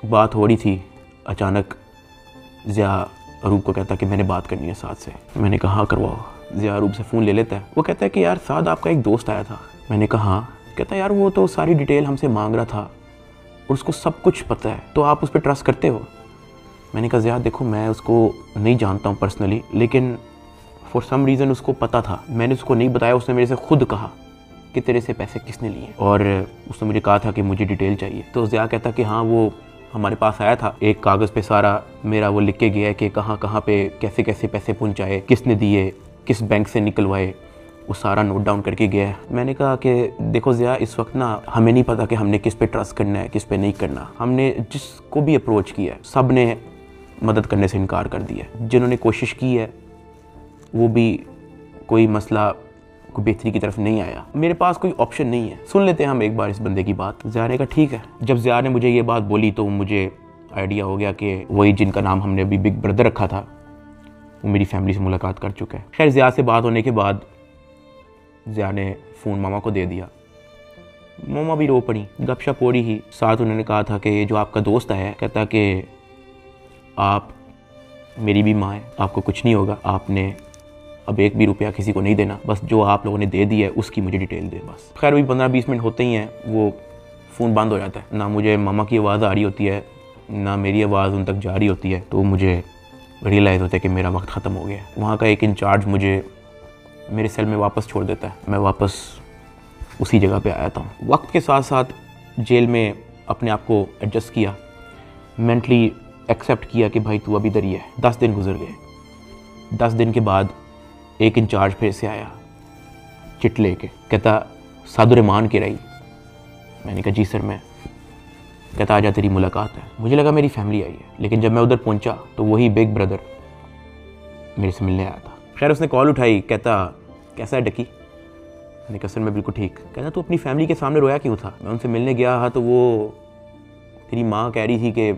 बात हो रही थी, अचानक ज़िया अरूब को कहता कि मैंने बात करनी है साद से। मैंने कहा हाँ करवाओ। ज़िया अरूब से फ़ोन ले लेता है। वो कहता है कि यार साद आपका एक दोस्त आया था। मैंने कहा हाँ। कहता यार वो तो सारी डिटेल हमसे मांग रहा था और उसको सब कुछ पता है, तो आप उस पर ट्रस्ट करते हो। मैंने कहा ज़िया देखो मैं उसको नहीं जानता हूँ पर्सनली, लेकिन फॉर सम रीज़न उसको पता था। मैंने उसको नहीं बताया, उसने मेरे से खुद कहा कि तेरे से पैसे किसने लिए, और उसने मुझे कहा था कि मुझे डिटेल चाहिए। तो ज़िया कहता कि हाँ वो हमारे पास आया था, एक कागज़ पे सारा मेरा वो लिख के गया है कि कहाँ कहाँ पे कैसे कैसे पैसे पहुँचाए, किसने दिए, किस बैंक से निकलवाए, वो सारा नोट डाउन करके गया है। मैंने कहा कि देखो ज़िया इस वक्त ना हमें नहीं पता कि हमने किस पे ट्रस्ट करना है, किस पे नहीं करना। हमने जिसको भी अप्रोच किया है सब ने मदद करने से इनकार कर दिया। जिन्होंने कोशिश की है वो भी कोई मसला को बेहतरी की तरफ नहीं आया। मेरे पास कोई ऑप्शन नहीं है, सुन लेते हैं हम एक बार इस बंदे की बात। ज़िया ने कहा ठीक है। जब ज़िया ने मुझे ये बात बोली तो मुझे आइडिया हो गया कि वही जिनका नाम हमने अभी बिग ब्रदर रखा था वो मेरी फैमिली से मुलाकात कर चुका है। खैर ज़िया से बात होने के बाद ज़िया ने फ़ोन मामा को दे दिया। मामा भी रो पड़ी, गपशप हो रही ही। साथ उन्होंने कहा था कि ये जो आपका दोस्त आया है, कहता कि आप मेरी भी माँ है, आपको कुछ नहीं होगा, आपने अब 1 भी रुपया किसी को नहीं देना, बस जो आप लोगों ने दे दिया है उसकी मुझे डिटेल दे बस। खैर वही 15-20 मिनट होते ही हैं वो फ़ोन बंद हो जाता है। ना मुझे मामा की आवाज़ आ रही होती है, ना मेरी आवाज़ उन तक जा रही होती है। तो मुझे रियलाइज़ होता है कि मेरा वक्त ख़त्म हो गया है। वहाँ का एक इंचार्ज मुझे मेरे सेल में वापस छोड़ देता है। मैं वापस उसी जगह पे आया था। वक्त के साथ साथ जेल में अपने आप को एडजस्ट किया, मेंटली एक्सेप्ट किया कि भाई तू अभी इधर ही है। 10 दिन गुजर गए। 10 दिन के बाद एक इंचार्ज फिर से आया चिट लेके, कहता सादुर्रहमान की रही। मैंने कहा जी सर मैं। कहता आजा तेरी मुलाकात है। मुझे लगा मेरी फैमिली आई है, लेकिन जब मैं उधर पहुंचा तो वही बिग ब्रदर मेरे से मिलने आया था। खैर उसने कॉल उठाई, कहता कैसा है डकी। मैंने कहा सर मैं बिल्कुल ठीक। कहता तू अपनी फैमिली के सामने रोया क्यों था। मैं उनसे मिलने गया था तो वो तेरी माँ कह रही थी कि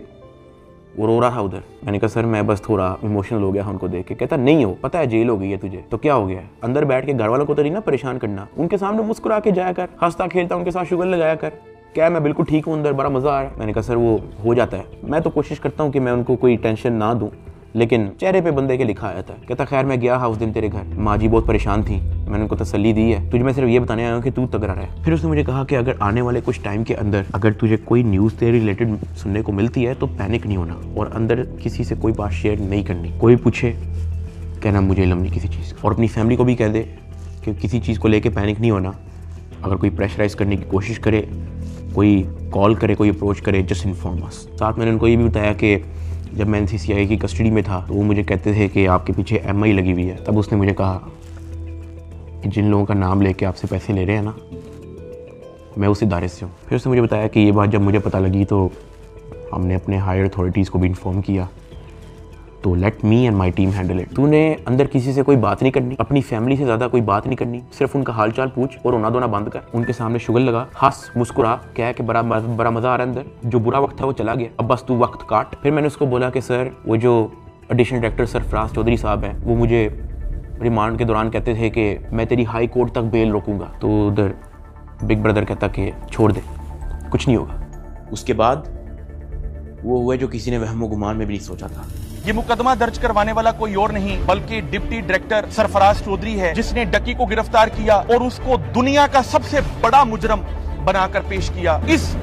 वो रो रहा था उधर। मैंने कहा सर मैं बस थोड़ा इमोशनल हो गया उनको देख के। कहता नहीं हो, पता है जेल हो गई है तुझे तो क्या हो गया है, अंदर बैठ के घर वालों को तो नहीं ना परेशान करना, उनके सामने मुस्कुरा के जाया कर, हंसता खेलता उनके साथ शुगर लगाया कर। क्या मैं बिल्कुल ठीक हूँ, अंदर बड़ा मजा आ रहा है। मैंने कहा सर वो हो जाता है, मैं तो कोशिश करता हूँ कि मैं उनको कोई टेंशन ना दूँ, लेकिन चेहरे पे बंदे के लिखा आया था। कहता खैर मैं गया उस दिन तेरे घर, माँ जी बहुत परेशान थी, मैंने उनको तसल्ली दी है, तुझे मैं सिर्फ ये बताने आया हूँ कि तू तगड़ा रहे। फिर उसने मुझे कहा कि अगर आने वाले कुछ टाइम के अंदर अगर तुझे कोई न्यूज़ तेरे रिलेटेड सुनने को मिलती है तो पैनिक नहीं होना और अंदर किसी से कोई बात शेयर नहीं करनी। कोई पूछे कहना मुझे इल्म नहीं किसी चीज़ का, और अपनी फैमिली को भी कह दे कि किसी चीज़ को लेकर पैनिक नहीं होना। अगर कोई प्रेशराइज करने की कोशिश करे, कोई कॉल करे, कोई अप्रोच करे, जस्ट इन्फॉर्म अस। साथ मैंने उनको ये भी बताया कि जब मैं NCCI की कस्टडी में था तो वो मुझे कहते थे कि आपके पीछे MI लगी हुई है। तब उसने मुझे कहा कि जिन लोगों का नाम लेके आपसे पैसे ले रहे हैं ना, मैं उस इदारे से हूँ। फिर उसने मुझे बताया कि ये बात जब मुझे पता लगी तो हमने अपने हायर अथॉरिटीज़ को भी इन्फॉर्म किया, तो let me and my team handle it. तूने अंदर किसी से कोई बात नहीं करनी, अपनी फैमिली से ज़्यादा कोई बात नहीं करनी, सिर्फ उनका हालचाल पूछ और रोना धोना बंद कर, उनके सामने शुगर लगा, हंस मुस्कुरा, कह के बड़ा मज़ा आ रहा है अंदर, जो बुरा वक्त था वो चला गया, अब बस तू वक्त काट। फिर मैंने उसको बोला कि सर वो जो एडिशनल डायरेक्टर सरफराज चौधरी साहब हैं वो मुझे रिमांड के दौरान कहते थे कि मैं तेरी हाई कोर्ट तक बेल रोकूंगा। तो उधर बिग ब्रदर कहता कि छोड़ दे, कुछ नहीं होगा। उसके बाद वो हुआ जो किसी ने वहमो गुमान में भी नहीं सोचा था। ये मुकदमा दर्ज करवाने वाला कोई और नहीं बल्कि डिप्टी डायरेक्टर सरफराज चौधरी है, जिसने डकी को गिरफ्तार किया और उसको दुनिया का सबसे बड़ा मुजरम बनाकर पेश किया। इस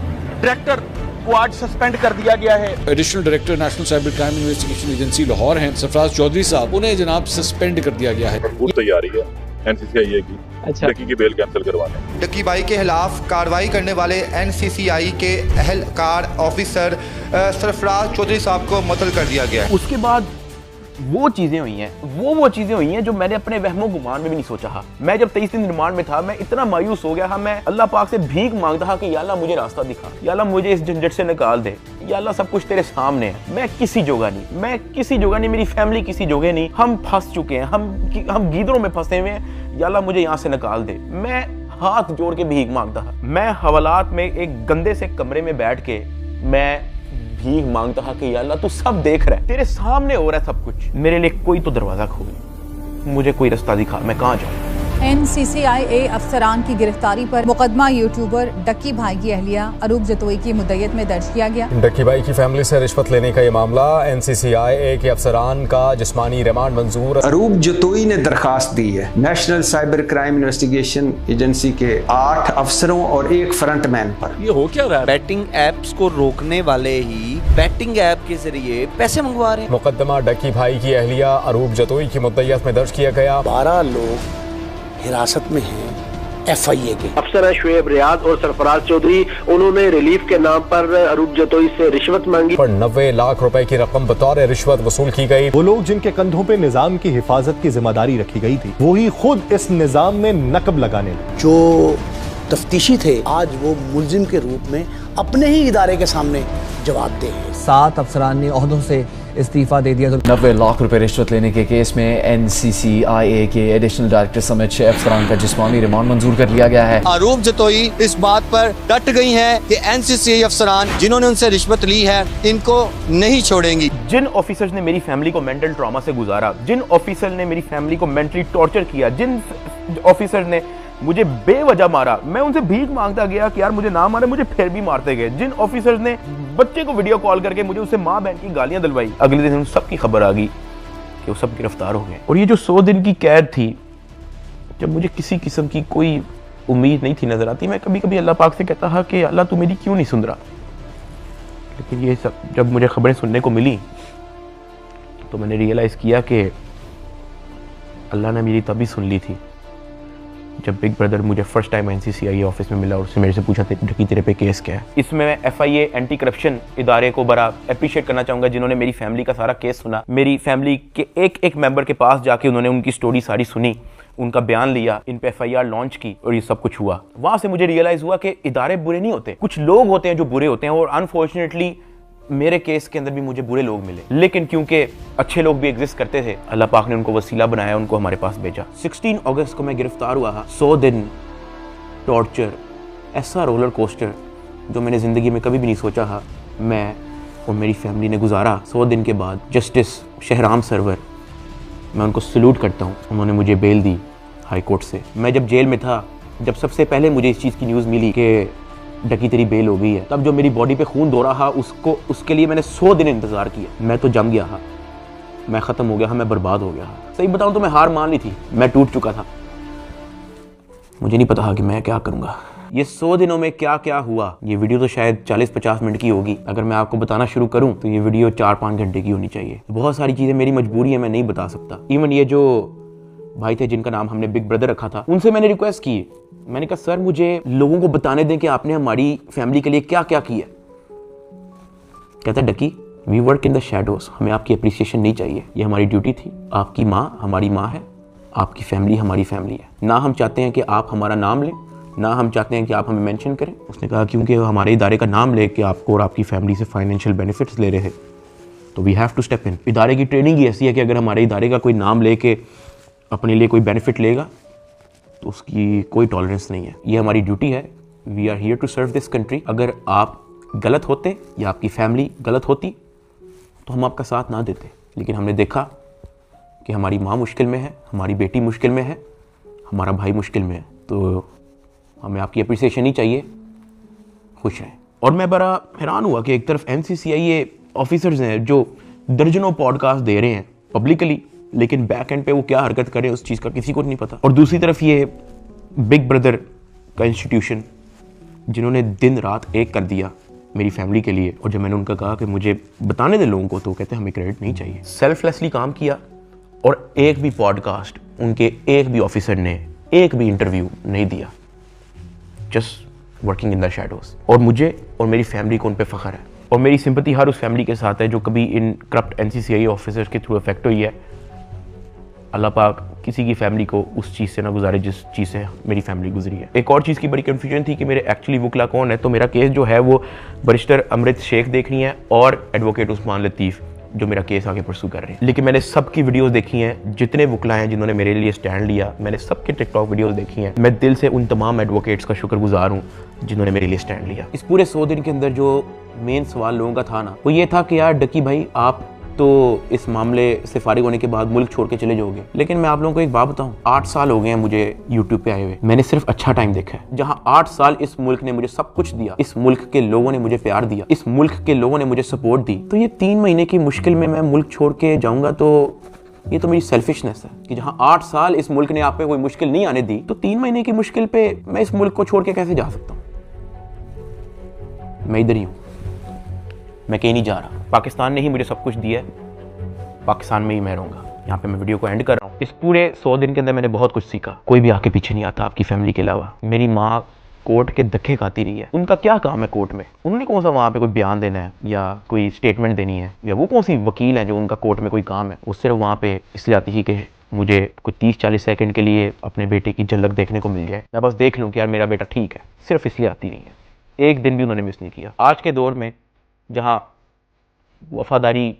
डायरेक्टर को आज सस्पेंड कर दिया गया है। Additional director national cyber crime investigation agency Lahore हैं सरफराज चौधरी साहब, उन्हें जनाब सस्पेंड कर दिया गया है। पूरी तैयारी है NCCI की डकी की बेल कैंसिल करवाने। डकी भाई के खिलाफ कार्रवाई करने वाले NCCI के अहलकार ऑफिसर सरफराज चौधरी साहब को मुअत्तल कर दिया गया है। उसके बाद वो चीज़ें हुई हैं, वो चीज़ें हुई हैं जो मैंने अपने वहमो गुमान में भी नहीं सोचा था। मैं जब 23 दिन रिमांड में था, मैं इतना मायूस हो गया था, मैं अल्लाह पाक से भीख मांगता था कि या अल्लाह मुझे रास्ता दिखा, या अल्लाह मुझे इस झंझट से निकाल दे, या अल्लाह सब कुछ तेरे सामने है, मैं किसी जोगा नहीं, मेरी फैमिली किसी जोगे नहीं, हम फंस चुके हैं, हम गीदड़ों में फंसे हुए हैं, या अल्लाह मुझे यहाँ से निकाल दे। मैं हाथ जोड़ के भीख मांगता था। मैं हवालात में एक गंदे से कमरे में बैठ के मैं भीख मांगता था कि या अल्लाह तू सब देख रहा है, तेरे सामने हो रहा है सब कुछ, मेरे लिए कोई तो दरवाजा खोल, मुझे कोई रास्ता दिखा, मैं कहाँ जाऊँ। NCCI अफसरान की गिरफ्तारी पर मुकदमा यूट्यूबर डक्की भाई की अहलिया अरूब जतोई की मुद्दत में दर्ज किया गया। डक्की भाई की फैमिली से रिश्वत लेने का ये मामला, NCCI के अफसरान का जिस्मानी रिमांड मंजूर। अरूब जतोई ने दरखास्त दी है national cyber crime investigation agency के 8 अफसरों और 1 फ्रंटमैन पर। ये हो क्या रहा है? बैटिंग एप्स को रोकने वाले ही बैटिंग ऐप के जरिए पैसे मंगवा रहे हैं। मुकदमा डक्की भाई की अहलिया अरूब जतोई की मुद्दत में दर्ज किया गया। 12 लोग हिरासत में हैं FIA के। अफसर शुएब रियाज और सरफराज चौधरी, उन्होंने रिलीफ के नाम पर अरूब जतोई से रिश्वत मांगी। पर 90 लाख रुपए की रकम बतौर रिश्वत वसूल की गई। वो लोग जिनके कंधों पे निजाम की हिफाजत की जिम्मेदारी रखी गई थी, वो ही खुद इस निजाम में नकब लगाने लगे। जो तफ्तीशी थे आज वो मुलजिम के रूप में अपने ही इदारे के सामने जवाब दे हैं। 7 अफसरान ने ओहदों से इस्तीफा दे दिया। 90 लाख रुपए रिश्वत लेने के केस में NCCI के एडिशनल डायरेक्टर समेत 6 अफसरान का जिस्मानी रिमांड मंजूर कर लिया गया है। अरूब जतोई इस बात पर डट गई हैं कि NCCI अफसरान जिन्होंने उनसे रिश्वत ली है इनको नहीं छोड़ेंगी। जिन ऑफिसर्स ने मेरी फैमिली को मेंटल ट्रॉमा से गुजारा, जिन ऑफिसर ने मेरी फैमिली को मेंटली टॉर्चर किया, जिन ऑफिसर ने मुझे बेवजह मारा, मैं उनसे भीख मांगता गया कि यार मुझे ना मारे, मुझे फिर भी मारते गए। जिन ऑफिसर्स ने बच्चे को वीडियो कॉल करके मुझे उससे माँ बहन की गालियां दिलवाई, अगले दिन उन सब की खबर आ गई कि वो सब गिरफ्तार हो गए। और ये जो 100 दिन की कैद थी, जब मुझे किसी किस्म की कोई उम्मीद नहीं थी नजर आती, मैं कभी कभी अल्लाह पाक से कहता था कि अल्लाह तू मेरी क्यों नहीं सुन रहा। लेकिन ये सब जब मुझे खबरें सुनने को मिली तो मैंने रियलाइज किया कि अल्लाह ने मेरी तभी सुन ली थी जब बिग ब्रदर मुझे फर्स्ट टाइम NCCI ऑफिस में मिला और उससे मेरे से पूछा कि तेरे पे केस क्या है। इसमें मैं FIA एंटी करप्शन इदारे को बड़ा अप्रिशिएट करना चाहूँगा, जिन्होंने मेरी फैमिली का सारा केस सुना, मेरी फैमिली के एक मेंबर के पास जाके उन्होंने उनकी स्टोरी सारी सुनी उनका बयान लिया, इन पे FIR लॉन्च की और ये सब कुछ हुआ। वहां से मुझे रियलाइज हुआ कि इदारे बुरे नहीं होते, कुछ लोग होते हैं जो बुरे होते हैं। और अनफॉर्चुनेटली मेरे केस के अंदर भी मुझे बुरे लोग मिले, लेकिन क्योंकि अच्छे लोग भी एग्जिस्ट करते थे, अल्लाह पाक ने उनको वसीला बनाया, उनको हमारे पास भेजा। 16 अगस्त को मैं गिरफ्तार हुआ। 100 दिन टॉर्चर, ऐसा रोलर कोस्टर जो मैंने ज़िंदगी में कभी भी नहीं सोचा था मैं और मेरी फैमिली ने गुजारा। 100 दिन के बाद जस्टिस शहराम सरवर, मैं उनको सल्यूट करता हूँ, उन्होंने मुझे बेल दी हाई कोर्ट से। मैं जब जेल में था, जब सबसे पहले मुझे इस चीज़ की न्यूज़ मिली कि डकी तेरी बेल हो गई है, तब जो मेरी बॉडी पे खून दौड़ा था उसके लिए मैंने 100 दिन इंतज़ार किया। मैं तो जम गया था, मैं ख़त्म हो गया था, मैं बर्बाद हो गया था। सही बताऊँ तो मैं हार मान ली थी, मैं टूट चुका था। मुझे नहीं पता था कि मैं क्या करूँगा। ये 100 दिनों में क्या क्या हुआ, ये वीडियो तो शायद 40-50 मिनट की होगी। अगर मैं आपको बताना शुरू करूं तो ये वीडियो 4-5 घंटे की होनी चाहिए। बहुत सारी चीज़ें मेरी मजबूरी है, मैं नहीं बता सकता। इवन ये जो भाई थे जिनका नाम हमने बिग ब्रदर रखा था, उनसे मैंने रिक्वेस्ट की, मैंने कहा सर मुझे लोगों को बताने दें कि आपने हमारी फैमिली के लिए क्या क्या किया। कहता Ducky, we work in the shadows, हमें आपकी अप्रिसिएशन नहीं चाहिए, ये हमारी ड्यूटी थी। आपकी माँ हमारी माँ है, आपकी फैमिली हमारी फैमिली है। ना हम चाहते हैं कि आप हमारा नाम लें, ना हम चाहते हैं कि आप हमें मेंशन करें। उसने कहा क्योंकि हमारे इदारे का नाम लेके आपको और आपकी फैमिली से फाइनेंशियल बेनिफिट्स ले रहे हैं तो we have to step in. इदारे की ट्रेनिंग ही ऐसी है कि अगर हमारे इदारे का कोई नाम लेके अपने लिए कोई बेनिफिट लेगा तो उसकी कोई टॉलरेंस नहीं है। ये हमारी ड्यूटी है, we are here to serve this country. अगर आप गलत होते या आपकी फैमिली गलत होती तो हम आपका साथ ना देते, लेकिन हमने देखा कि हमारी माँ मुश्किल में है, हमारी बेटी मुश्किल में है, हमारा भाई मुश्किल में है, तो हमें आपकी अप्रिसिएशन नहीं चाहिए, खुश रहें। और मैं बड़ा हैरान हुआ कि एक तरफ NCCI ऑफिसर्स हैं जो दर्जनों पॉडकास्ट दे रहे हैं पब्लिकली, लेकिन बैक एंड पे वो क्या हरकत करे उस चीज़ का किसी को नहीं पता। और दूसरी तरफ ये बिग ब्रदर का इंस्टीट्यूशन जिन्होंने दिन रात एक कर दिया मेरी फैमिली के लिए। और जब मैंने उनका कहा कि मुझे बताने दे लोगों को, तो कहते हमें क्रेडिट नहीं चाहिए। सेल्फलेसली काम किया और एक भी पॉडकास्ट उनके एक भी ऑफिसर ने एक भी इंटरव्यू नहीं दिया, just working in the shadows. और मुझे और मेरी फैमिली को उन पे फ़ख्र है, और मेरी सिंपैथी हर उस फैमिली के साथ है जो कभी इन करप्ट NCCI ऑफिसर्स के थ्रू अफेक्ट हुई है। अल्लाह पाक किसी की फैमिली को उस चीज़ से ना गुजारे जिस चीज़ से मेरी फैमिली गुजरी है। एक और चीज़ की बड़ी कन्फ्यूजन थी कि मेरे एक्चुअली वकला कौन है। तो मेरा केस जो है वो बैरिस्टर अमृत शेख देख रही हैं और एडवोकेट उस्मान लतीफ़ जो मेरा केस आगे परसू कर रहे हैं। लेकिन मैंने सबकी वीडियोस देखी हैं, जितने वकला हैं जिन्होंने मेरे लिए स्टैंड लिया, मैंने सबके टिकटॉक वीडियोस देखी हैं। मैं दिल से उन तमाम एडवोकेट्स का शुक्रगुजार हूँ जिन्होंने मेरे लिए स्टैंड लिया। इस पूरे 100 दिन के अंदर जो मेन सवाल लोगों का था ना, वो ये था कि यार डकी भाई आप तो इस मामले से फारिग होने के बाद मुल्क छोड़ के चले जाओगे। लेकिन मैं आप लोगों को एक बात बताऊं, 8 साल हो गए हैं मुझे यूट्यूब पे आए हुए, मैंने सिर्फ अच्छा टाइम देखा है। जहां 8 साल इस मुल्क ने मुझे सब कुछ दिया, इस मुल्क के लोगों ने मुझे प्यार दिया, इस मुल्क के लोगों ने मुझे सपोर्ट दी, तो ये 3 महीने की मुश्किल में मैं मुल्क छोड़ के जाऊंगा तो ये तो मेरी सेल्फिशनेस है कि जहां 8 साल इस मुल्क ने आप पे कोई मुश्किल नहीं आने दी, तो 3 महीने की मुश्किल पे मैं इस मुल्क को छोड़ के कैसे जा सकता हूँ। मैं इधर ही हूँ, मैं कहीं नहीं जा रहा। पाकिस्तान ने ही मुझे सब कुछ दिया है, पाकिस्तान में ही मैं रहूंगा। यहाँ पे मैं वीडियो को एंड कर रहा हूँ। इस पूरे 100 दिन के अंदर मैंने बहुत कुछ सीखा। कोई भी आके पीछे नहीं आता आपकी फैमिली के अलावा। मेरी माँ कोर्ट के धक्के खाती रही है, उनका क्या काम है कोर्ट में? उन्होंने कौन सा वहाँ पे कोई बयान देना है या कोई स्टेटमेंट देनी है, या वो कौन सी वकील है जो उनका कोर्ट में कोई काम है? वो सिर्फ वहाँ पे इसलिए आती थी कि मुझे कोई 30-40 सेकंड के लिए अपने बेटे की झलक देखने को मिल जाए, मैं बस देख लूँ कि यार मेरा बेटा ठीक है। सिर्फ इसलिए आती नहीं है, एक दिन भी उन्होंने मिस नहीं किया। आज के दौर में जहाँ वफादारी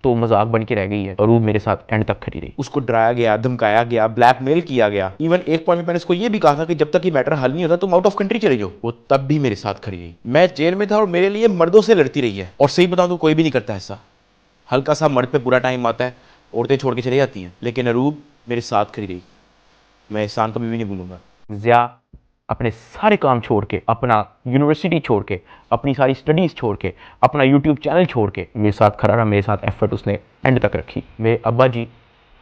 तो मजाक बन के रह गई है, और वो मेरे साथ एंड तक खड़ी रही। उसको डराया गया, धमकाया गया, ब्लैकमेल किया गया। इवन एक पॉइंट में मैंने उसको ये भी कहा था कि जब तक ये मैटर हल नहीं होता तुम आउट ऑफ कंट्री चले जाओ। वो तब भी मेरे साथ खड़ी रही। मैं जेल में था और मेरे लिए मर्दों से लड़ती रही है, और सही बताऊं तो कोई भी नहीं करता ऐसा। हल्का सा मर्द पे पूरा टाइम आता है, औरतें छोड़ के चली जाती हैं, लेकिन अरूब मेरे साथ खड़ी रही। मैं एहसान कभी भी नहीं भूलूंगा। ज़िया अपने सारे काम छोड़ के, अपना यूनिवर्सिटी छोड़ के, अपनी सारी स्टडीज़ छोड़ के, अपना यूट्यूब चैनल छोड़ के मेरे साथ खड़ा रहा, मेरे साथ एफर्ट उसने एंड तक रखी। मेरे अब्बा जी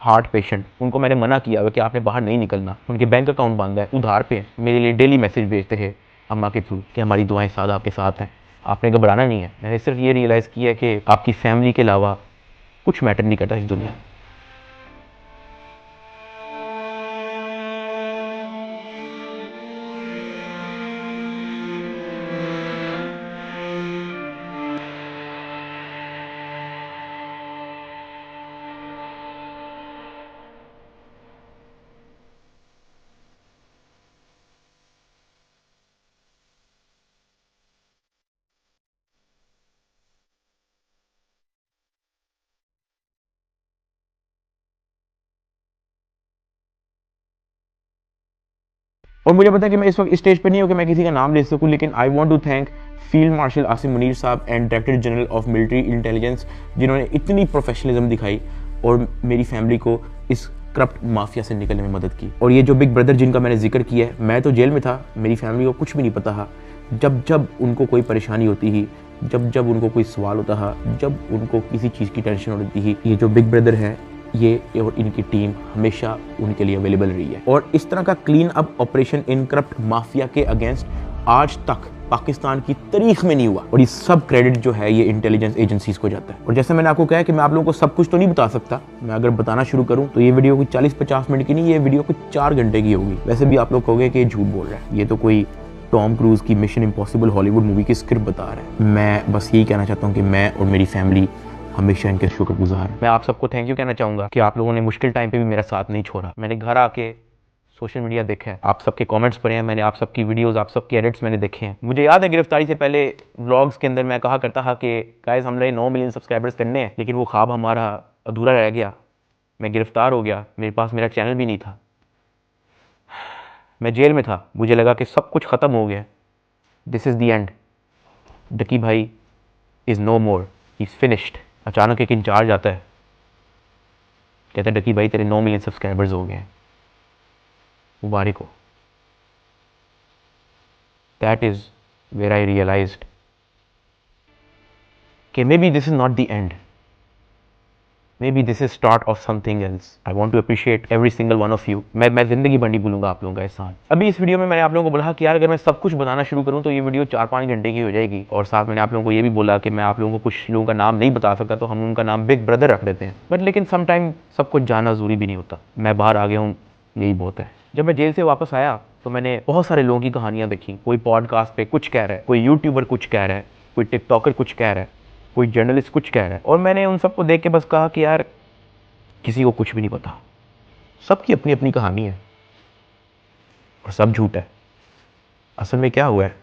हार्ट पेशेंट, उनको मैंने मना किया हुआ कि आपने बाहर नहीं निकलना, उनके बैंक अकाउंट बंद है, उधार पे हैं। मेरे लिए डेली मैसेज भेजते हैं अम्मा के थ्रू कि हमारी दुआएं सादा आपके साथ हैं, आपने घबराना नहीं है। मैंने सिर्फ ये रियलाइज़ किया कि आपकी फैमिली के अलावा कुछ मैटर नहीं करता इस दुनिया। और मुझे पता है कि मैं इस वक्त इस स्टेज पे नहीं हूँ कि मैं किसी का नाम ले सकूँ, लेकिन I want to thank field marshal Asim Munir sahab and director general of military intelligence, जिन्होंने इतनी प्रोफेशनलिज्म दिखाई और मेरी फैमिली को इस करप्ट माफिया से निकलने में मदद की। और ये जो बिग ब्रदर जिनका मैंने जिक्र किया है, मैं तो जेल में था, मेरी फैमिली को कुछ भी नहीं पता था। जब जब उनको कोई परेशानी होती ही, जब जब उनको कोई सवाल होता था, जब उनको किसी चीज़ की टेंशन होती ही, ये जो बिग ब्रदर है ये और इनकी टीम हमेशा उनके लिए अवेलेबल रही है। और इस तरह का clean up operation in corrupt mafia के अगेंस्ट आज तक पाकिस्तान की तारीख में नहीं हुआ। और ये सब क्रेडिट जो है ये इंटेलिजेंस एजेंसीज को जाता है। और जैसे मैंने आपको कहा कि मैं आप लोगों को सब कुछ तो नहीं बता सकता, मैं अगर बताना शुरू करूं तो ये वीडियो कोई 40-50 मिनट की नहीं, ये वीडियो कोई 4 घंटे की होगी। वैसे भी आप लोग कहोगे कि ये झूठ बोल रहा है, ये तो कोई टॉम क्रूज की मिशन इम्पॉसिबल हॉलीवुड मूवी की स्क्रिप्ट बता रहा है। मैं बस यही कहना चाहता हूँ कि मैं और मेरी फैमिली हमेशा इनके शुक्रगुजार। मैं आप सबको थैंक यू कहना चाहूँगा कि आप लोगों ने मुश्किल टाइम पे भी मेरा साथ नहीं छोड़ा। मैंने घर आके सोशल मीडिया देखा है, आप सबके कमेंट्स पढ़े हैं, मैंने आप सबकी वीडियोस, आप सबके एडिट्स मैंने देखे हैं। मुझे याद है गिरफ्तारी से पहले व्लॉग्स के अंदर मैं कहा करता था कि गाइस हमने 9 मिलियन सब्सक्राइबर्स करने हैं, लेकिन वो ख्वाब हमारा अधूरा रह गया। मैं गिरफ्तार हो गया, मेरे पास मेरा चैनल भी नहीं था, मैं जेल में था, मुझे लगा कि सब कुछ ख़त्म हो गया, this is the end, Dukki bhai is no more, he is finished. अचानक एक इंचार्ज आता है, कहता है डकी भाई तेरे 9 मिलियन सब्सक्राइबर्स हो गए हैं, मुबारक हो। That is where I realised कि maybe this is not the end, Maybe this is start of something else. I want to appreciate every single one of you. मैं ज़िंदगी भर नहीं भूलूंगा आप लोगों का एहसान। अभी इस वीडियो में मैंने आप लोगों को बोला कि यार अगर मैं सब कुछ बताना शुरू करूं तो ये वीडियो 4-5 घंटे की हो जाएगी। और साथ मैंने आप लोगों को ये भी बोला कि मैं आप लोगों को कुछ लोगों का नाम नहीं बता सकता, तो हम उनका नाम बिग ब्रदर रख देते हैं। बट लेकिन समटाइम सब कुछ जानना ज़रूरी भी नहीं होता। मैं बाहर आ गया हूँ, यही बहुत है। जब मैं जेल से वापस आया तो मैंने बहुत सारे लोगों की कहानियाँ देखी। कोई पॉडकास्ट पे कुछ कह रहा है, कोई यूट्यूबर कुछ कह रहा है, कोई टिकटॉकर कुछ कह रहा है, कोई जर्नलिस्ट कुछ कह रहा है। और मैंने उन सबको देख के बस कहा कि यार किसी को कुछ भी नहीं पता, सबकी अपनी अपनी कहानी है और सब झूठ है। असल में क्या हुआ है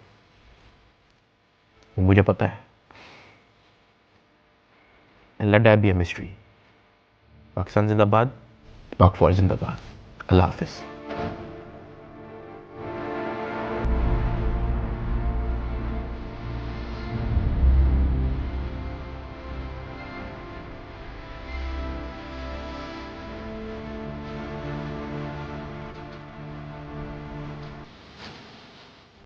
वो मुझे पता है। And let that be a mystery. Pakistan जिंदाबाद, पाक फौज जिंदाबाद। अल्लाह हाफिज़।